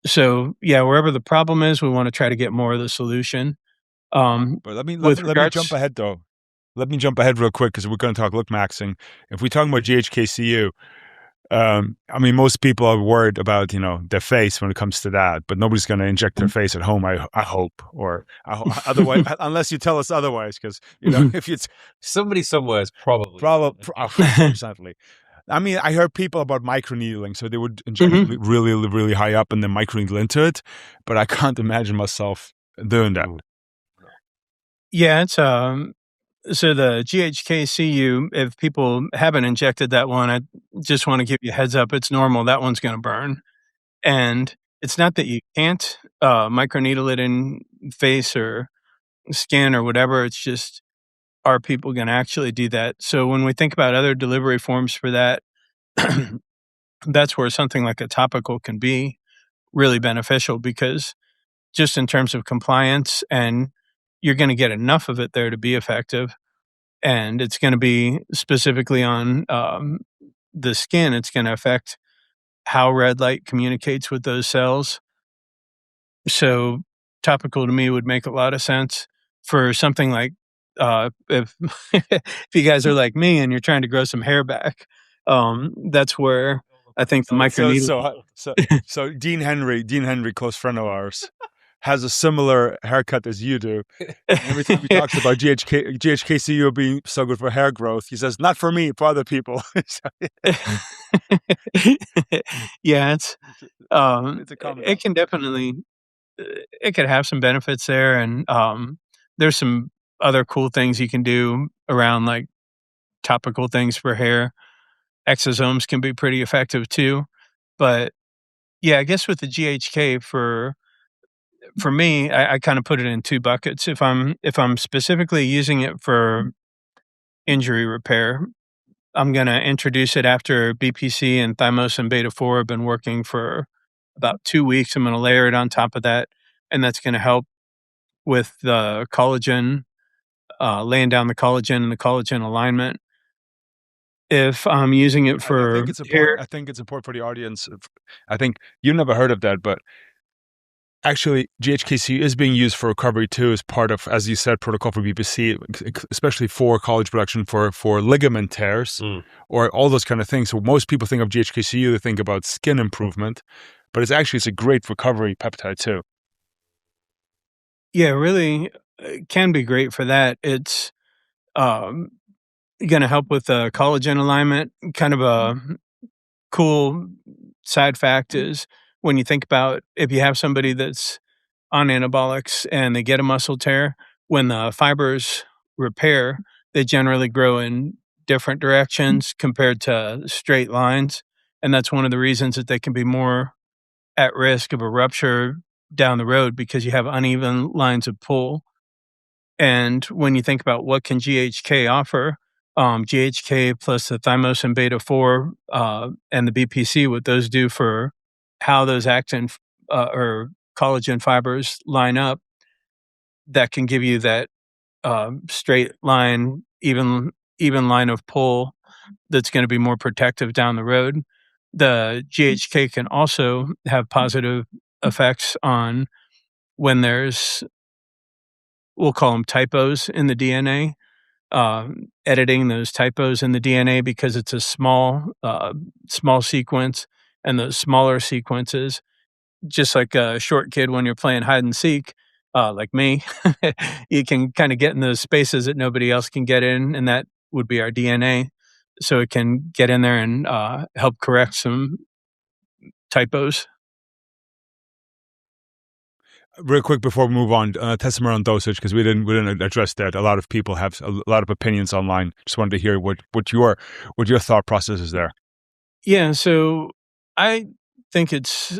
So yeah, wherever the problem is, we want to try to get more of the solution. But let me jump ahead though. Let me jump ahead real quick because we're going to talk Looksmaxxing. If we're talking about GHKCU, I mean, most people are worried about, their face when it comes to that, but nobody's going to inject their face at home, I hope, or otherwise, unless you tell us otherwise, because, if it's somebody somewhere is probably. 100%. I mean, I heard people about microneedling, so they would inject really, really high up and then microneedle into it, but I can't imagine myself doing that. Yeah, it's so the GHKCU, if people haven't injected that one, I just want to give you a heads up. It's normal. That one's going to burn. And it's not that you can't microneedle it in face or skin or whatever. It's just, are people going to actually do that? So when we think about other delivery forms for that, that's where something like a topical can be really beneficial, because just in terms of compliance, and you're going to get enough of it there to be effective. And it's going to be specifically on the skin. It's going to affect how red light communicates with those cells. So topical to me would make a lot of sense. For something like if if you guys are like me and you're trying to grow some hair back, that's where I think the microneedle. So Dean Henry, close friend of ours, has a similar haircut as you do. And every time he talks about GHKCU being so good for hair growth, he says, not for me, for other people. Yeah, it's a common. it can definitely, it could have some benefits there. And there's some other cool things you can do around like topical things for hair. Exosomes can be pretty effective too. But yeah, I guess with the GHK, for me, I kind of put it in two buckets. If I'm specifically using it for injury repair, I'm going to introduce it after BPC and thymosin beta 4 have been working for about 2 weeks. I'm going to layer it on top of that, and that's going to help with the collagen, laying down the collagen and the collagen alignment. If I'm using it for I think it's important for the audience. I think you've never heard of that, but actually, GHKC is being used for recovery too, as part of, as you said, protocol for BPC, especially for collagen production, for ligament tears, or all those kind of things. So most people think of GHKCU, they think about skin improvement, but it's a great recovery peptide too. Yeah, really can be great for that. It's going to help with collagen alignment. Kind of a cool side fact is, when you think about, if you have somebody that's on anabolics and they get a muscle tear, when the fibers repair, they generally grow in different directions compared to straight lines. And that's one of the reasons that they can be more at risk of a rupture down the road, because you have uneven lines of pull. And when you think about what can GHK offer, GHK plus the thymosin beta 4 and the BPC, what those do for how those actin or collagen fibers line up, that can give you that straight line, even line of pull that's going to be more protective down the road. The GHK can also have positive effects on when there's, we'll call them typos in the DNA, editing those typos in the DNA, because it's a small sequence, and those smaller sequences, just like a short kid when you're playing hide and seek, like me, you can kind of get in those spaces that nobody else can get in, and that would be our DNA. So it can get in there and help correct some typos. Real quick before we move on, testament on dosage, because we didn't address that. A lot of people have a lot of opinions online. Just wanted to hear what your thought process is there. Yeah, so I think it's,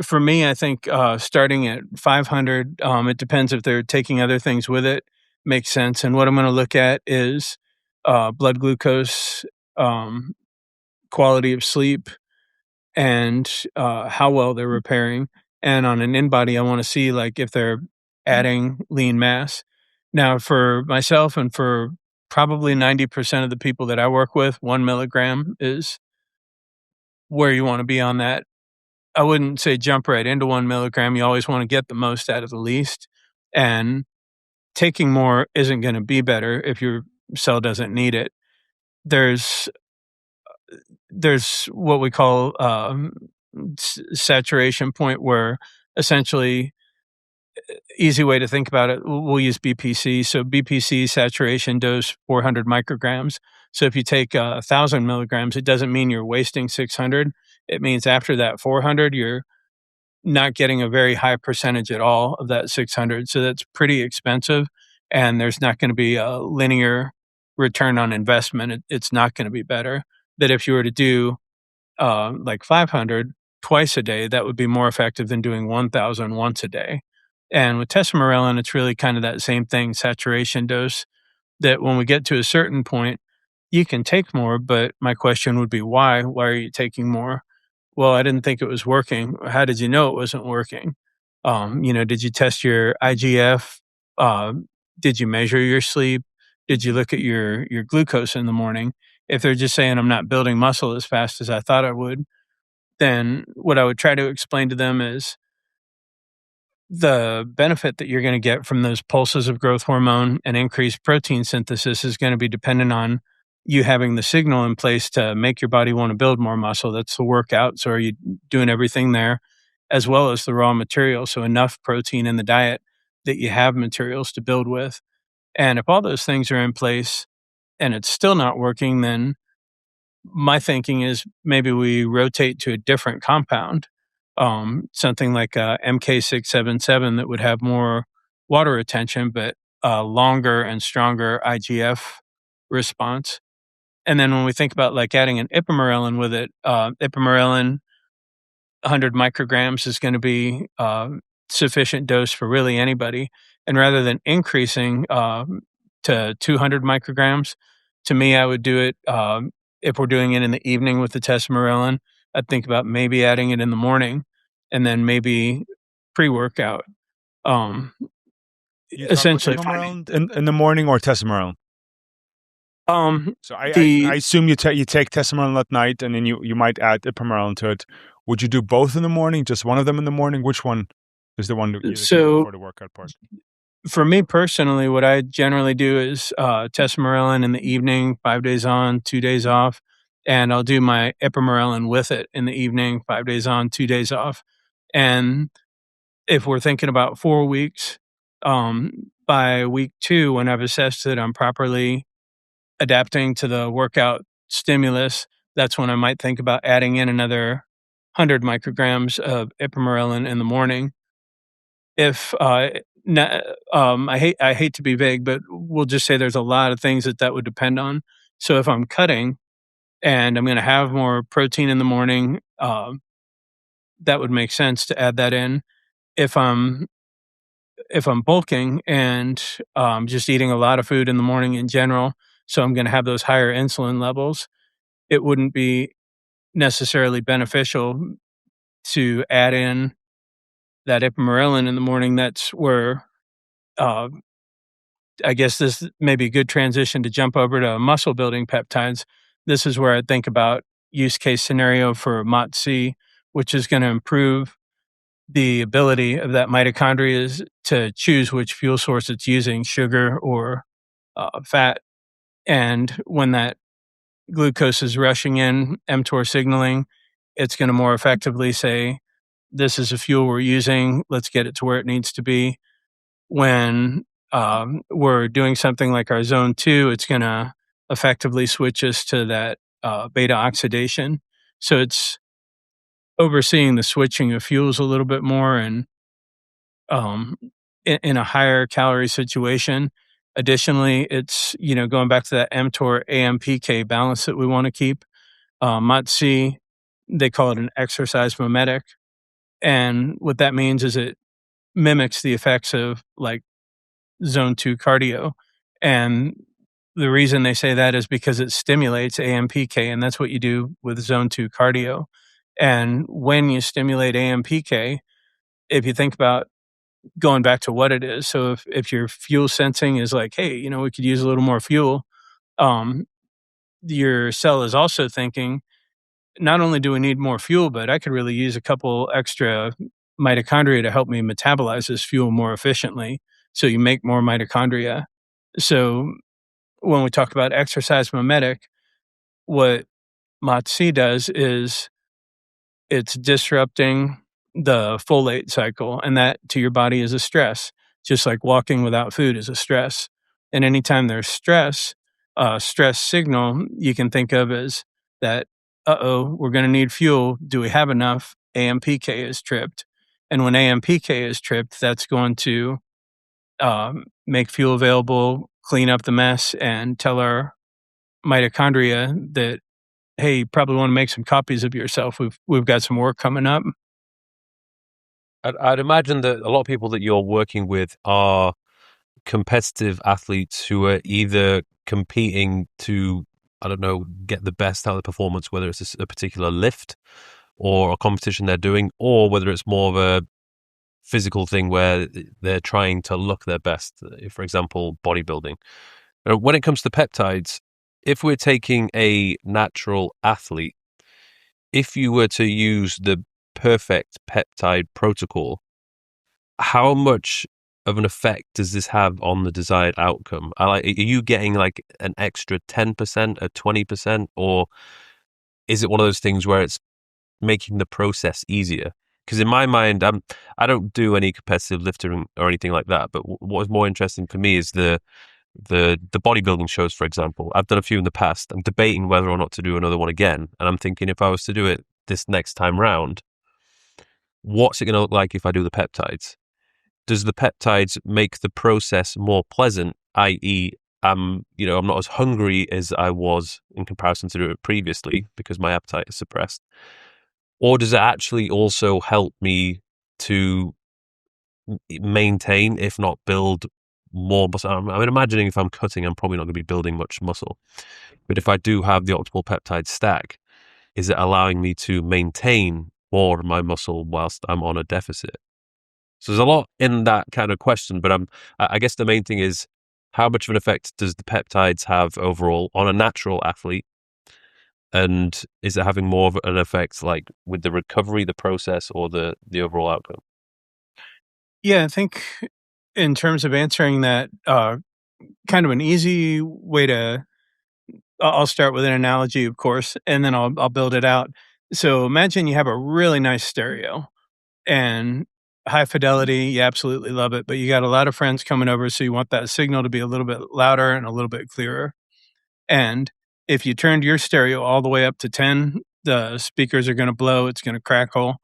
for me, I think starting at 500, it depends if they're taking other things with it, makes sense. And what I'm going to look at is blood glucose, quality of sleep and how well they're repairing. And on an in-body, I want to see like if they're adding lean mass. Now, for myself and for probably 90% of the people that I work with, 1 milligram is where you want to be on that. I wouldn't say jump right into 1 milligram. You always want to get the most out of the least. And taking more isn't going to be better if your cell doesn't need it. There's what we call saturation point, where essentially, easy way to think about it, we'll use BPC. So BPC saturation dose 400 micrograms. So if you take 1,000 milligrams, it doesn't mean you're wasting 600. It means after that 400, you're not getting a very high percentage at all of that 600. So that's pretty expensive, and there's not going to be a linear return on investment. It's not going to be better. That if you were to do like 500 twice a day, that would be more effective than doing 1,000 once a day. And with tesamorelin, it's really kind of that same thing, saturation dose, that when we get to a certain point, you can take more, but my question would be why? Why are you taking more? Well, I didn't think it was working. How did you know it wasn't working? Did you test your IGF? Did you measure your sleep? Did you look at your glucose in the morning? If they're just saying I'm not building muscle as fast as I thought I would, then what I would try to explain to them is the benefit that you're going to get from those pulses of growth hormone and increased protein synthesis is going to be dependent on you having the signal in place to make your body want to build more muscle. That's the workout. So are you doing everything there, as well as the raw material? So enough protein in the diet that you have materials to build with. And if all those things are in place and it's still not working, then my thinking is maybe we rotate to a different compound, something like MK677 that would have more water retention, but longer and stronger IGF response. And then when we think about like adding an ipamorelin with it, ipamorelin 100 micrograms is going to be sufficient dose for really anybody. And rather than increasing to 200 micrograms, to me, I would do it if we're doing it in the evening with the tesamorelin. I'd think about maybe adding it in the morning and then maybe pre-workout. You Essentially, in the morning or tesamorelin? So I assume you take tesamorelin at night, and then you might add ipamorelin to it. Would you do both in the morning? Just one of them in the morning? Which one is the one for the workout part? For me personally, what I generally do is tesamorelin in the evening, 5 days on, 2 days off, and I'll do my ipamorelin with it in the evening, 5 days on, 2 days off. And if we're thinking about 4 weeks, by week 2, when I've assessed that I'm properly adapting to the workout stimulus, that's when I might think about adding in another 100 micrograms of ipamorelin in the morning. If I hate to be vague, but we'll just say there's a lot of things that would depend on. So if I'm cutting and I'm going to have more protein in the morning, that would make sense to add that in. If I'm bulking and just eating a lot of food in the morning in general, so I'm going to have those higher insulin levels, it wouldn't be necessarily beneficial to add in that ipamorelin in the morning. That's where I guess this may be a good transition to jump over to muscle building peptides. This is where I think about use case scenario for MOTS-c, which is going to improve the ability of that mitochondria to choose which fuel source it's using, sugar or fat. And when that glucose is rushing in, mTOR signaling, it's going to more effectively say, this is a fuel we're using, let's get it to where it needs to be. When we're doing something like our zone 2, it's going to effectively switch us to that beta oxidation. So it's overseeing the switching of fuels a little bit more, and in a higher calorie situation. Additionally, it's, going back to that mTOR AMPK balance that we want to keep. MOTS-c, they call it an exercise mimetic. And what that means is it mimics the effects of like zone 2 cardio. And the reason they say that is because it stimulates AMPK, and that's what you do with zone 2 cardio. And when you stimulate AMPK, if you think about going back to what it is, so if your fuel sensing is like, hey, we could use a little more fuel, um, your cell is also thinking, not only do we need more fuel, but I could really use a couple extra mitochondria to help me metabolize this fuel more efficiently. So you make more mitochondria. So when we talk about exercise mimetic, what MOTS does is it's disrupting the folate cycle, and that to your body is a stress, just like walking without food is a stress. And anytime there's stress, stress signal you can think of as that, we're going to need fuel. Do we have enough? AMPK is tripped. And when AMPK is tripped, that's going to make fuel available, clean up the mess, and tell our mitochondria that, hey, you probably want to make some copies of yourself. We've got some work coming up. I'd imagine that a lot of people that you're working with are competitive athletes who are either competing to, I don't know, get the best out of the performance, whether it's a particular lift or a competition they're doing, or whether it's more of a physical thing where they're trying to look their best, for example, bodybuilding. When it comes to peptides, if we're taking a natural athlete, if you were to use the perfect peptide protocol, how much of an effect does this have on the desired outcome? Are you getting like an extra 10%, a 20%, or is it one of those things where it's making the process easier? Because in my mind, I don't do any competitive lifting or anything like that. But what is more interesting for me is the bodybuilding shows, for example. I've done a few in the past. I'm debating whether or not to do another one again. And I'm thinking, if I was to do it this next time round, what's it going to look like if I do the peptides? Does the peptides make the process more pleasant, i.e., I'm not as hungry as I was in comparison to do it previously because my appetite is suppressed? Or does it actually also help me to maintain, if not build, more muscle? I'm imagining if I'm cutting, I'm probably not going to be building much muscle. But if I do have the optimal peptide stack, is it allowing me to maintain more of my muscle whilst I'm on a deficit? So there's a lot in that kind of question, but I guess the main thing is, how much of an effect does the peptides have overall on a natural athlete? And is it having more of an effect like with the recovery, the process, or the overall outcome? Yeah, I think in terms of answering that, kind of an easy way to, I'll start with an analogy, of course, and then I'll build it out. So imagine you have a really nice stereo and high fidelity. You absolutely love it, but you got a lot of friends coming over, so you want that signal to be a little bit louder and a little bit clearer. And if you turned your stereo all the way up to 10, the speakers are going to blow, it's going to crackle.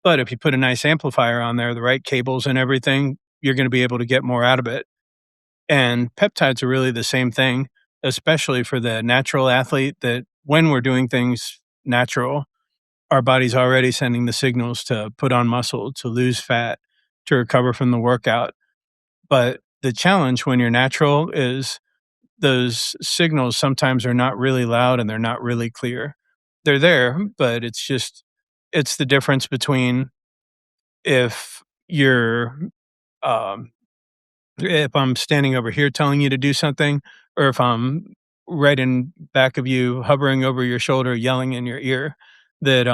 But if you put a nice amplifier on there, the right cables and everything, you're going to be able to get more out of it. And peptides are really the same thing, especially for the natural athlete, that when we're doing things natural, our body's already sending the signals to put on muscle, to lose fat, to recover from the workout. But the challenge when you're natural is those signals sometimes are not really loud and they're not really clear. They're there, but it's the difference between if you're, um, if I'm standing over here telling you to do something, or if I'm right in back of you, hovering over your shoulder, yelling in your ear. That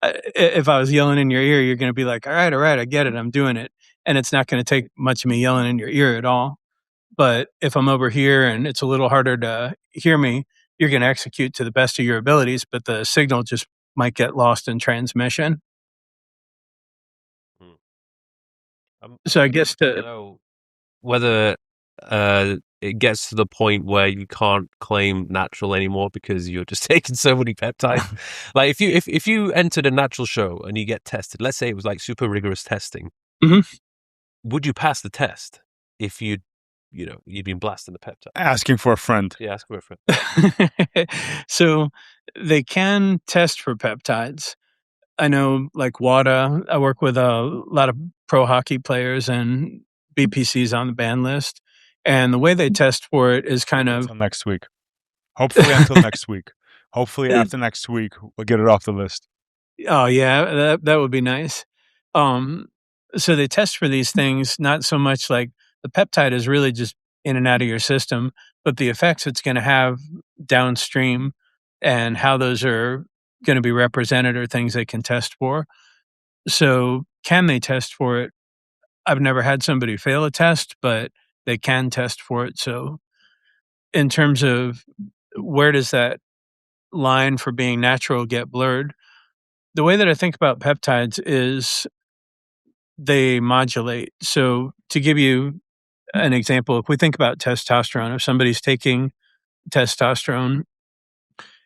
if I was yelling in your ear, you're going to be like, all right, I get it, I'm doing it, and it's not going to take much of me yelling in your ear at all. But if I'm over here and it's a little harder to hear me, you're going to execute to the best of your abilities, but the signal just might get lost in transmission. Hmm. So I guess You know, whether it gets to the point where you can't claim natural anymore because you're just taking so many peptides. Like if you entered a natural show and you get tested, let's say it was like super rigorous testing, Mhm. would you pass the test if you'd been blasting the peptide? Asking for a friend. Yeah, ask for a friend. So they can test for peptides. I know, like WADA, I work with a lot of pro hockey players and BPCs on the ban list. And the way they test for it is kind of Until next week. Hopefully until next week. Hopefully after next week, we'll get it off the list. Oh yeah, that would be nice. So they test for these things, not so much like the peptide is really just in and out of your system, but the effects it's going to have downstream and how those are going to be represented are things they can test for. So can they test for it? I've never had somebody fail a test, but they can test for it. So in terms of where does that line for being natural get blurred? The way that I think about peptides is they modulate. So to give you an example, if we think about testosterone, if somebody's taking testosterone,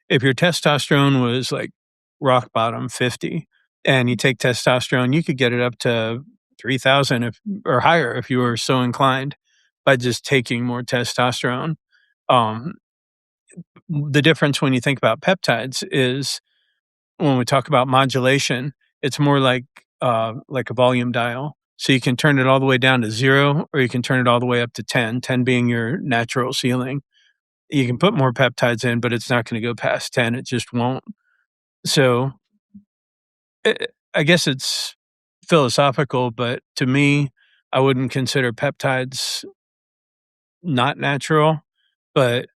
if your testosterone was like rock bottom 50 and you take testosterone, you could get it up to 3,000 or higher if you were so inclined by just taking more testosterone. Um, the difference when you think about peptides is when we talk about modulation, it's more like a volume dial. So you can turn it all the way down to 0, or you can turn it all the way up to 10, 10 being your natural ceiling. You can put more peptides in, but it's not going to go past 10. It just won't. So I guess it's philosophical, but to me, I wouldn't consider peptides not natural, but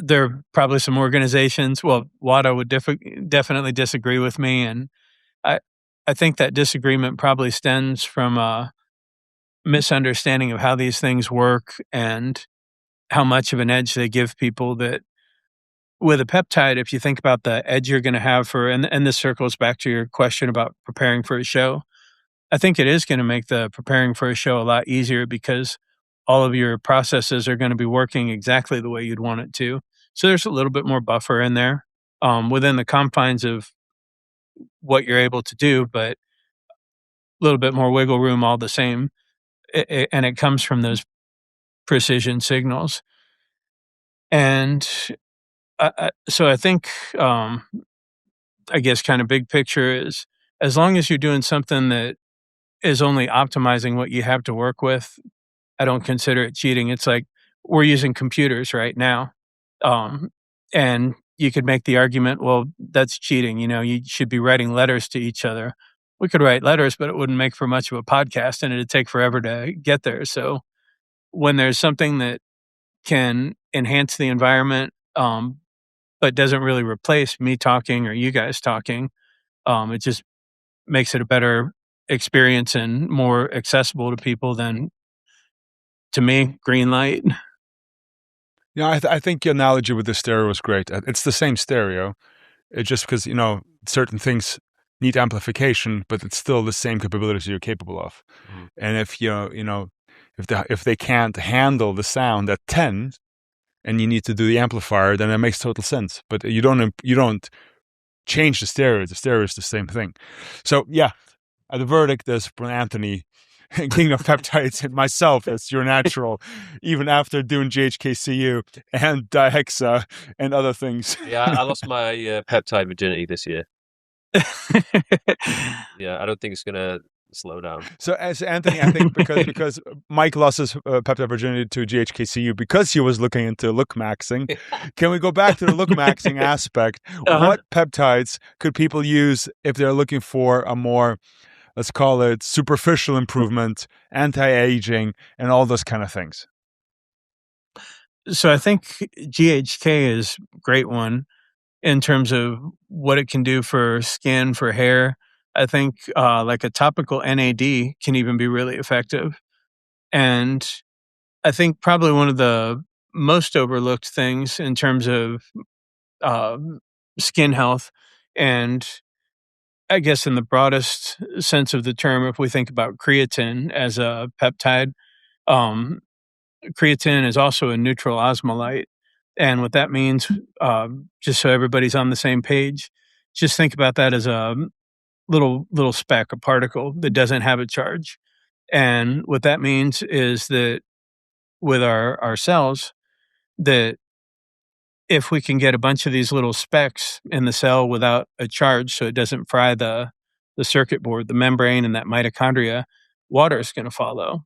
there are probably some organizations. Well, WADA would definitely disagree with me, and I I think that disagreement probably stems from a misunderstanding of how these things work and how much of an edge they give people. That with a peptide, if you think about the edge you're going to have for, and this circles back to your question about preparing for a show, I think it is going to make the preparing for a show a lot easier because all of your processes are going to be working exactly the way you'd want it to. So there's a little bit more buffer in there within the confines of what you're able to do, but a little bit more wiggle room all the same. And it comes from those precision signals. And so I think, I guess, kind of big picture is as long as you're doing something that is only optimizing what you have to work with, I don't consider it cheating. It's like we're using computers right now. And you could make the argument, well, that's cheating. You know, you should be writing letters to each other. We could write letters, but it wouldn't make for much of a podcast and it'd take forever to get there. So when there's something that can enhance the environment, but doesn't really replace me talking or you guys talking, it just makes it a better experience and more accessible to people, than to me, green light. Yeah, I think your analogy with the stereo was great. It's the same stereo. It's just because, certain things need amplification, but it's still the same capabilities you're capable of. Mm. And if they can't handle the sound at 10 and you need to do the amplifier, then that makes total sense. But you don't change the stereo. The stereo is the same thing. So yeah, the verdict is from Anthony, king of peptides, and myself as your natural, even after doing GHKCU and Dihexa and other things. Yeah, I lost my peptide virginity this year. Yeah, I don't think it's gonna slow down. So as Anthony, I think because Mike lost his peptide virginity to GHKCU because he was looking into Looksmaxxing. Can we go back to the Looksmaxxing aspect? Uh-huh. What peptides could people use if they're looking for a more, let's call it, superficial improvement, anti-aging, and all those kind of things? So I think GHK is a great one in terms of what it can do for skin, for hair. I think like a topical NAD can even be really effective. And I think probably one of the most overlooked things in terms of uh, skin health, and I guess in the broadest sense of the term, if we think about creatine as a peptide, um, creatine is also a neutral osmolyte. And what that means, just so everybody's on the same page, just think about that as a little speck, a particle that doesn't have a charge. And what that means is that with our cells, that if we can get a bunch of these little specks in the cell without a charge, so it doesn't fry the circuit board, the membrane, and that mitochondria, water is going to follow.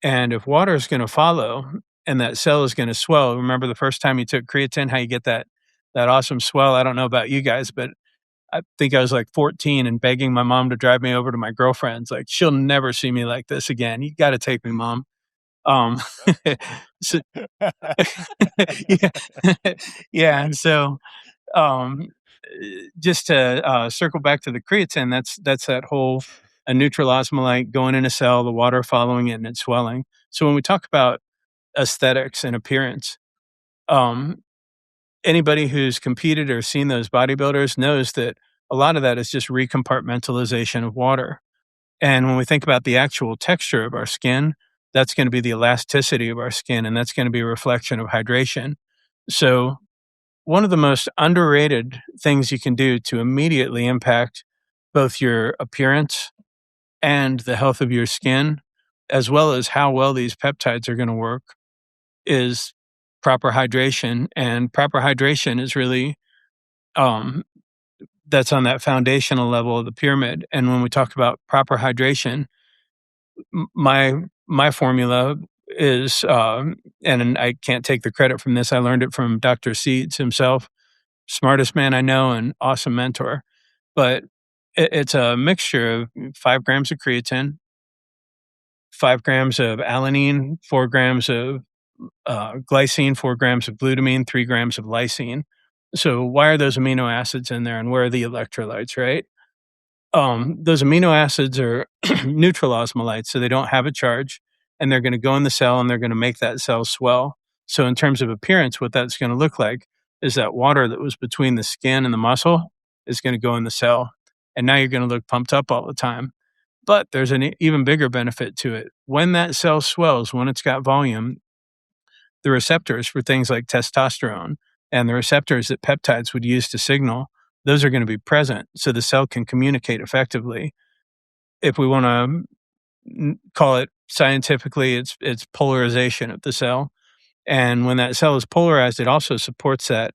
And if water is going to follow and that cell is going to swell, remember the first time you took creatine, how you get that awesome swell? I don't know about you guys, but I think I was like 14 and begging my mom to drive me over to my girlfriend's. Like, she'll never see me like this again. You got to take me, Mom. So, yeah, yeah. And so, um, just to circle back to the creatine, that's that whole a neutral osmolalite going in a cell, the water following it, and it's swelling. So when we talk about aesthetics and appearance, um, anybody who's competed or seen those bodybuilders knows that a lot of that is just recompartmentalization of water. And when we think about the actual texture of our skin, that's going to be the elasticity of our skin, and that's going to be a reflection of hydration. So, one of the most underrated things you can do to immediately impact both your appearance and the health of your skin, as well as how well these peptides are going to work, is proper hydration. And proper hydration is really um, that's on that foundational level of the pyramid. And when we talk about proper hydration, my formula is, and I can't take the credit from this. I learned it from Dr. Seeds himself, smartest man I know and awesome mentor. But it's a mixture of 5 grams of creatine, 5 grams of alanine, 4 grams of glycine, 4 grams of glutamine, 3 grams of lysine. So why are those amino acids in there, and where are the electrolytes, right? Those amino acids are neutral osmolytes, so they don't have a charge, and they're going to go in the cell and they're going to make that cell swell. So in terms of appearance, what that's going to look like is that water that was between the skin and the muscle is going to go in the cell. And now you're going to look pumped up all the time. But there's an even bigger benefit to it. When that cell swells, when it's got volume, the receptors for things like testosterone and the receptors that peptides would use to signal, those are going to be present so the cell can communicate effectively. If we want to call it scientifically, it's polarization of the cell. And when that cell is polarized, it also supports that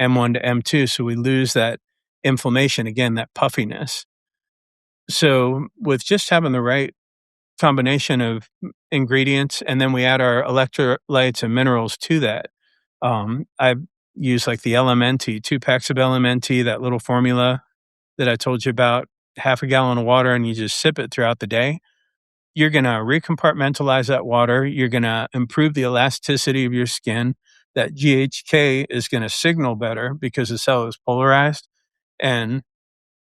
M1 to M2. So we lose that inflammation, again, that puffiness. So with just having the right combination of ingredients, and then we add our electrolytes and minerals to that. I use like the LMNT, 2 packs of LMNT, that little formula that I told you about, half a gallon of water, and you just sip it throughout the day. You're going to recompartmentalize that water. You're going to improve the elasticity of your skin. That GHK is going to signal better because the cell is polarized, and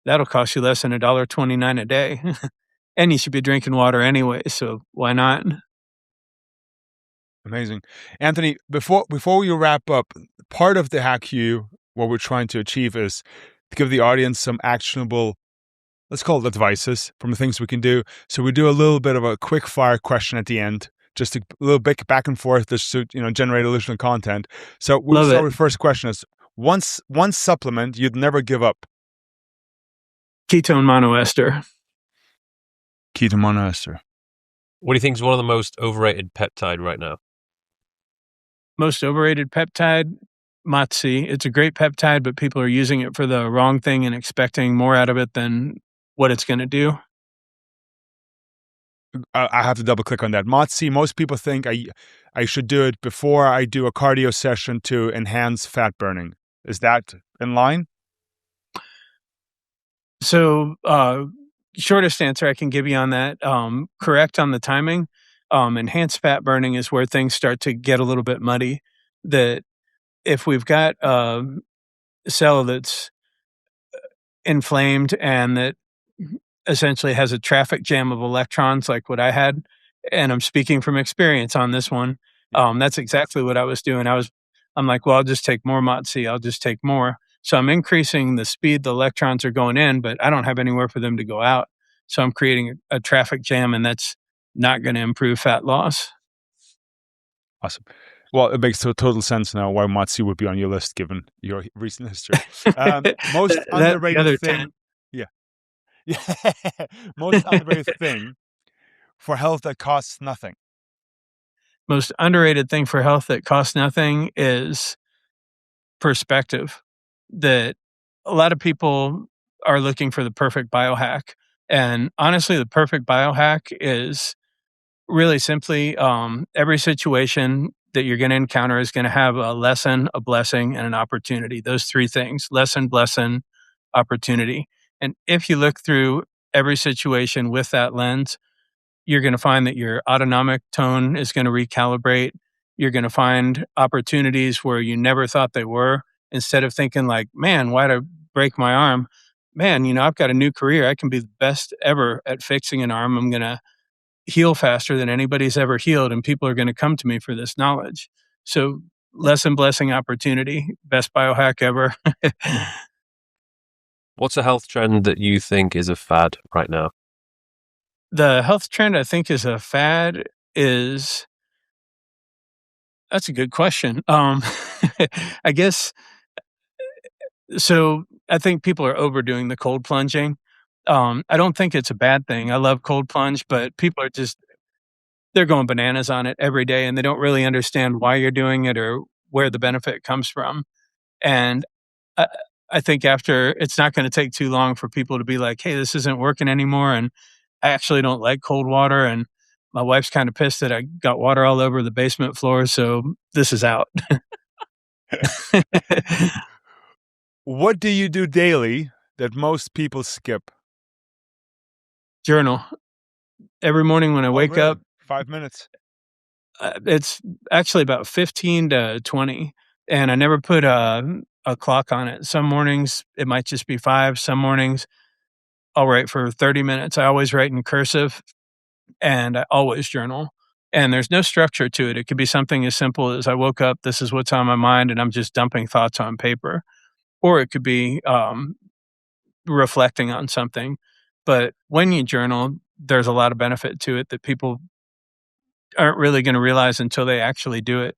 that'll cost you less than $1.29 a day. And you should be drinking water anyway, so why not? Amazing. Anthony, before we wrap up, part of the Hack You, what we're trying to achieve is to give the audience some actionable, let's call it advices from the things we can do. So we do a little bit of a quick fire question at the end, just a little bit back and forth just to generate additional content. So we'll start with the first question is, one supplement you'd never give up. Ketone monoester. Ketone monoester. What do you think is one of the most overrated peptide right now? Most overrated peptide, MOTS-c. It's a great peptide, but people are using it for the wrong thing and expecting more out of it than what it's going to do. I have to double click on that. MOTS-c, most people think I should do it before I do a cardio session to enhance fat burning. Is that in line? So, shortest answer I can give you on that, correct on the timing. Enhanced fat burning is where things start to get a little bit muddy. That if we've got a cell that's inflamed and that essentially has a traffic jam of electrons like what I had, and I'm speaking from experience on this one, that's exactly what I was doing. I'm like, well, I'll just take more MOTS-c. I'll just take more. So I'm increasing the speed the electrons are going in, but I don't have anywhere for them to go out. So I'm creating a traffic jam, and that's not going to improve fat loss. Awesome. Well, it makes total sense now why MOTS-c would be on your list given your recent history. Most underrated thing. Yeah. Most underrated thing for health that costs nothing. Most underrated thing for health that costs nothing is perspective. That a lot of people are looking for the perfect biohack. And honestly, the perfect biohack is really simply, every situation that you're going to encounter is going to have a lesson, a blessing, and an opportunity. Those three things: lesson, blessing, opportunity. And if you look through every situation with that lens, you're going to find that your autonomic tone is going to recalibrate. You're going to find opportunities where you never thought they were. Instead of thinking like, man, why'd I break my arm? Man, I've got a new career. I can be the best ever at fixing an arm. I'm going to heal faster than anybody's ever healed, and people are going to come to me for this knowledge. So, lesson, blessing, opportunity, best biohack ever. What's a health trend that you think is a fad right now? The health trend I think is a fad is that's a good question. I guess so. I think people are overdoing the cold plunging. I don't think it's a bad thing. I love cold plunge, but people are just they're going bananas on it every day, and they don't really understand why you're doing it or where the benefit comes from. And I, I think after it's not going to take too long for people to be like, "Hey, this isn't working anymore," and I actually don't like cold water, and my wife's kind of pissed that I got water all over the basement floor, so this is out. What do you do daily that most people skip? Journal. Every morning when I wake really? up, 5 minutes. it's actually about 15 to 20, and I never put a clock on it. Some mornings it might just be 5. Some mornings I'll write for 30 minutes. I always write in cursive, and I always journal. And there's no structure to it. It could be something as simple as I woke up, this is what's on my mind, and I'm just dumping thoughts on paper. Or it could be reflecting on something. But when you journal, there's a lot of benefit to it that people aren't really going to realize until they actually do it.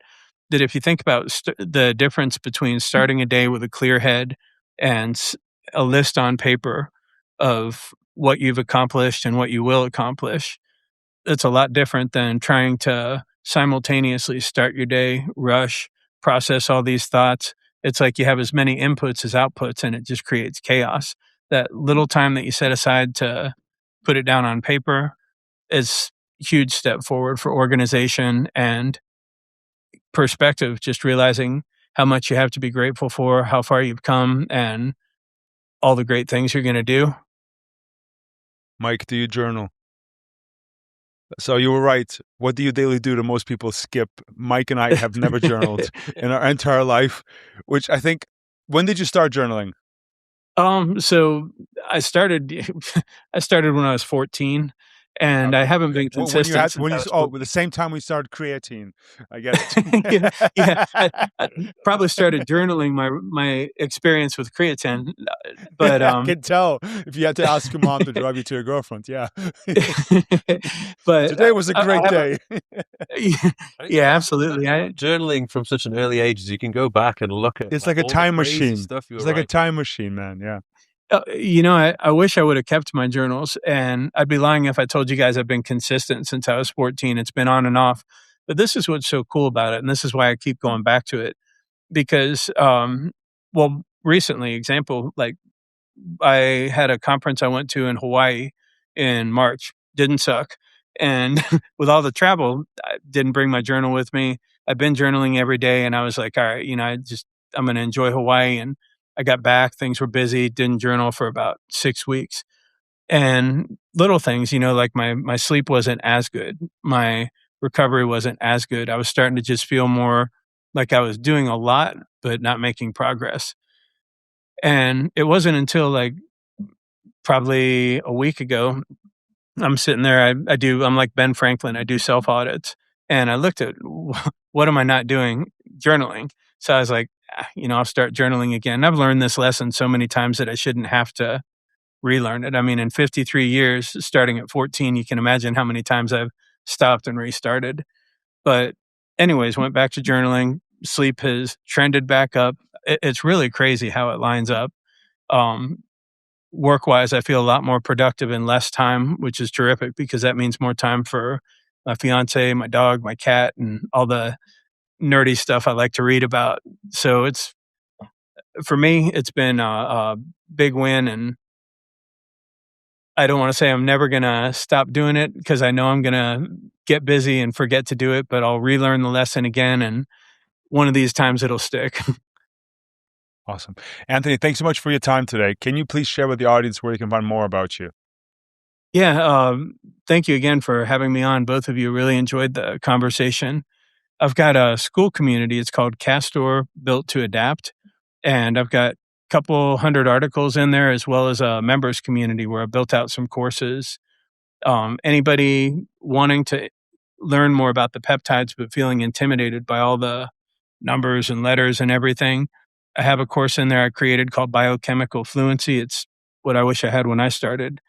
That if you think about the difference between starting a day with a clear head and a list on paper of what you've accomplished and what you will accomplish, it's a lot different than trying to simultaneously start your day, rush, process all these thoughts. It's like you have as many inputs as outputs, and it just creates chaos. That little time that you set aside to put it down on paper is a huge step forward for organization and perspective, just realizing how much you have to be grateful for, how far you've come, and all the great things you're going to do. Mike, do you journal? So you were right. What do you daily do that most people skip? Mike and I have never journaled in our entire life, which I think, when did you start journaling? So I started when I was 14, and I haven't been consistent since I was 14. The same time we started creatine. I get it. I probably started journaling my experience with creatine, but I can tell if you had to ask your mom to drive you to your girlfriend. Yeah, but today was a great day. Yeah, absolutely. Journaling from such an early age, you can go back and look at. It's like a time machine. Stuff it's like a time machine, man. Yeah. I wish I would have kept my journals, and I'd be lying if I told you guys I've been consistent since I was 14. It's been on and off, but this is what's so cool about it, and this is why I keep going back to it. Because, recently, example, like I had a conference I went to in Hawaii in March, didn't suck, and with all the travel, I didn't bring my journal with me. I've been journaling every day, and I was like, all right, I'm going to enjoy Hawaii. And I got back, things were busy, didn't journal for about 6 weeks. And little things, like my sleep wasn't as good. My recovery wasn't as good. I was starting to just feel more like I was doing a lot, but not making progress. And it wasn't until like probably a week ago, I'm sitting there, I'm like Ben Franklin, I do self audits. And I looked at what am I not doing? Journaling. So I was like, I'll start journaling again. I've learned this lesson so many times that I shouldn't have to relearn it. I mean, in 53 years, starting at 14, you can imagine how many times I've stopped and restarted. But anyways, went back to journaling. Sleep has trended back up. It's really crazy how it lines up. Work-wise, I feel a lot more productive in less time, which is terrific because that means more time for my fiance, my dog, my cat, and all the nerdy stuff I like to read about. So for me, it's been a big win, and I don't want to say I'm never going to stop doing it because I know I'm going to get busy and forget to do it, but I'll relearn the lesson again. And one of these times it'll stick. Awesome. Anthony, thanks so much for your time today. Can you please share with the audience where you can find more about you? Yeah. Thank you again for having me on. Both of you really enjoyed the conversation. I've got a school community. It's called Castore Built to Adapt. And I've got a couple hundred articles in there, as well as a members community where I built out some courses. Anybody wanting to learn more about the peptides, but feeling intimidated by all the numbers and letters and everything, I have a course in there I created called Biochemical Fluency. It's what I wish I had when I started.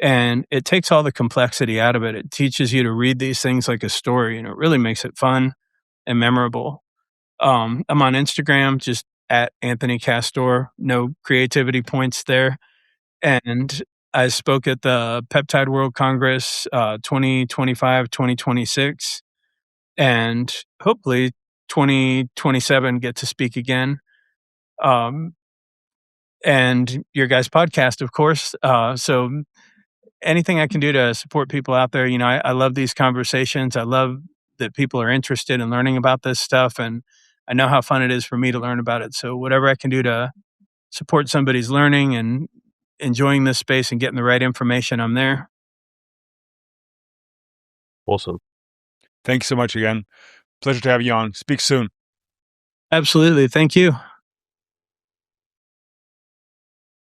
And it takes all the complexity out of it. It teaches you to read these things like a story, and it really makes it fun and memorable. I'm on Instagram, just at Anthony Castore, no creativity points there. And I spoke at the Peptide World Congress 2025, 2026, and hopefully 2027 get to speak again. And your guys' podcast, of course. So anything I can do to support people out there, I love these conversations. I love that people are interested in learning about this stuff, and I know how fun it is for me to learn about it. So whatever I can do to support somebody's learning and enjoying this space and getting the right information, I'm there. Awesome. Thanks so much again. Pleasure to have you on. Speak soon. Absolutely. Thank you.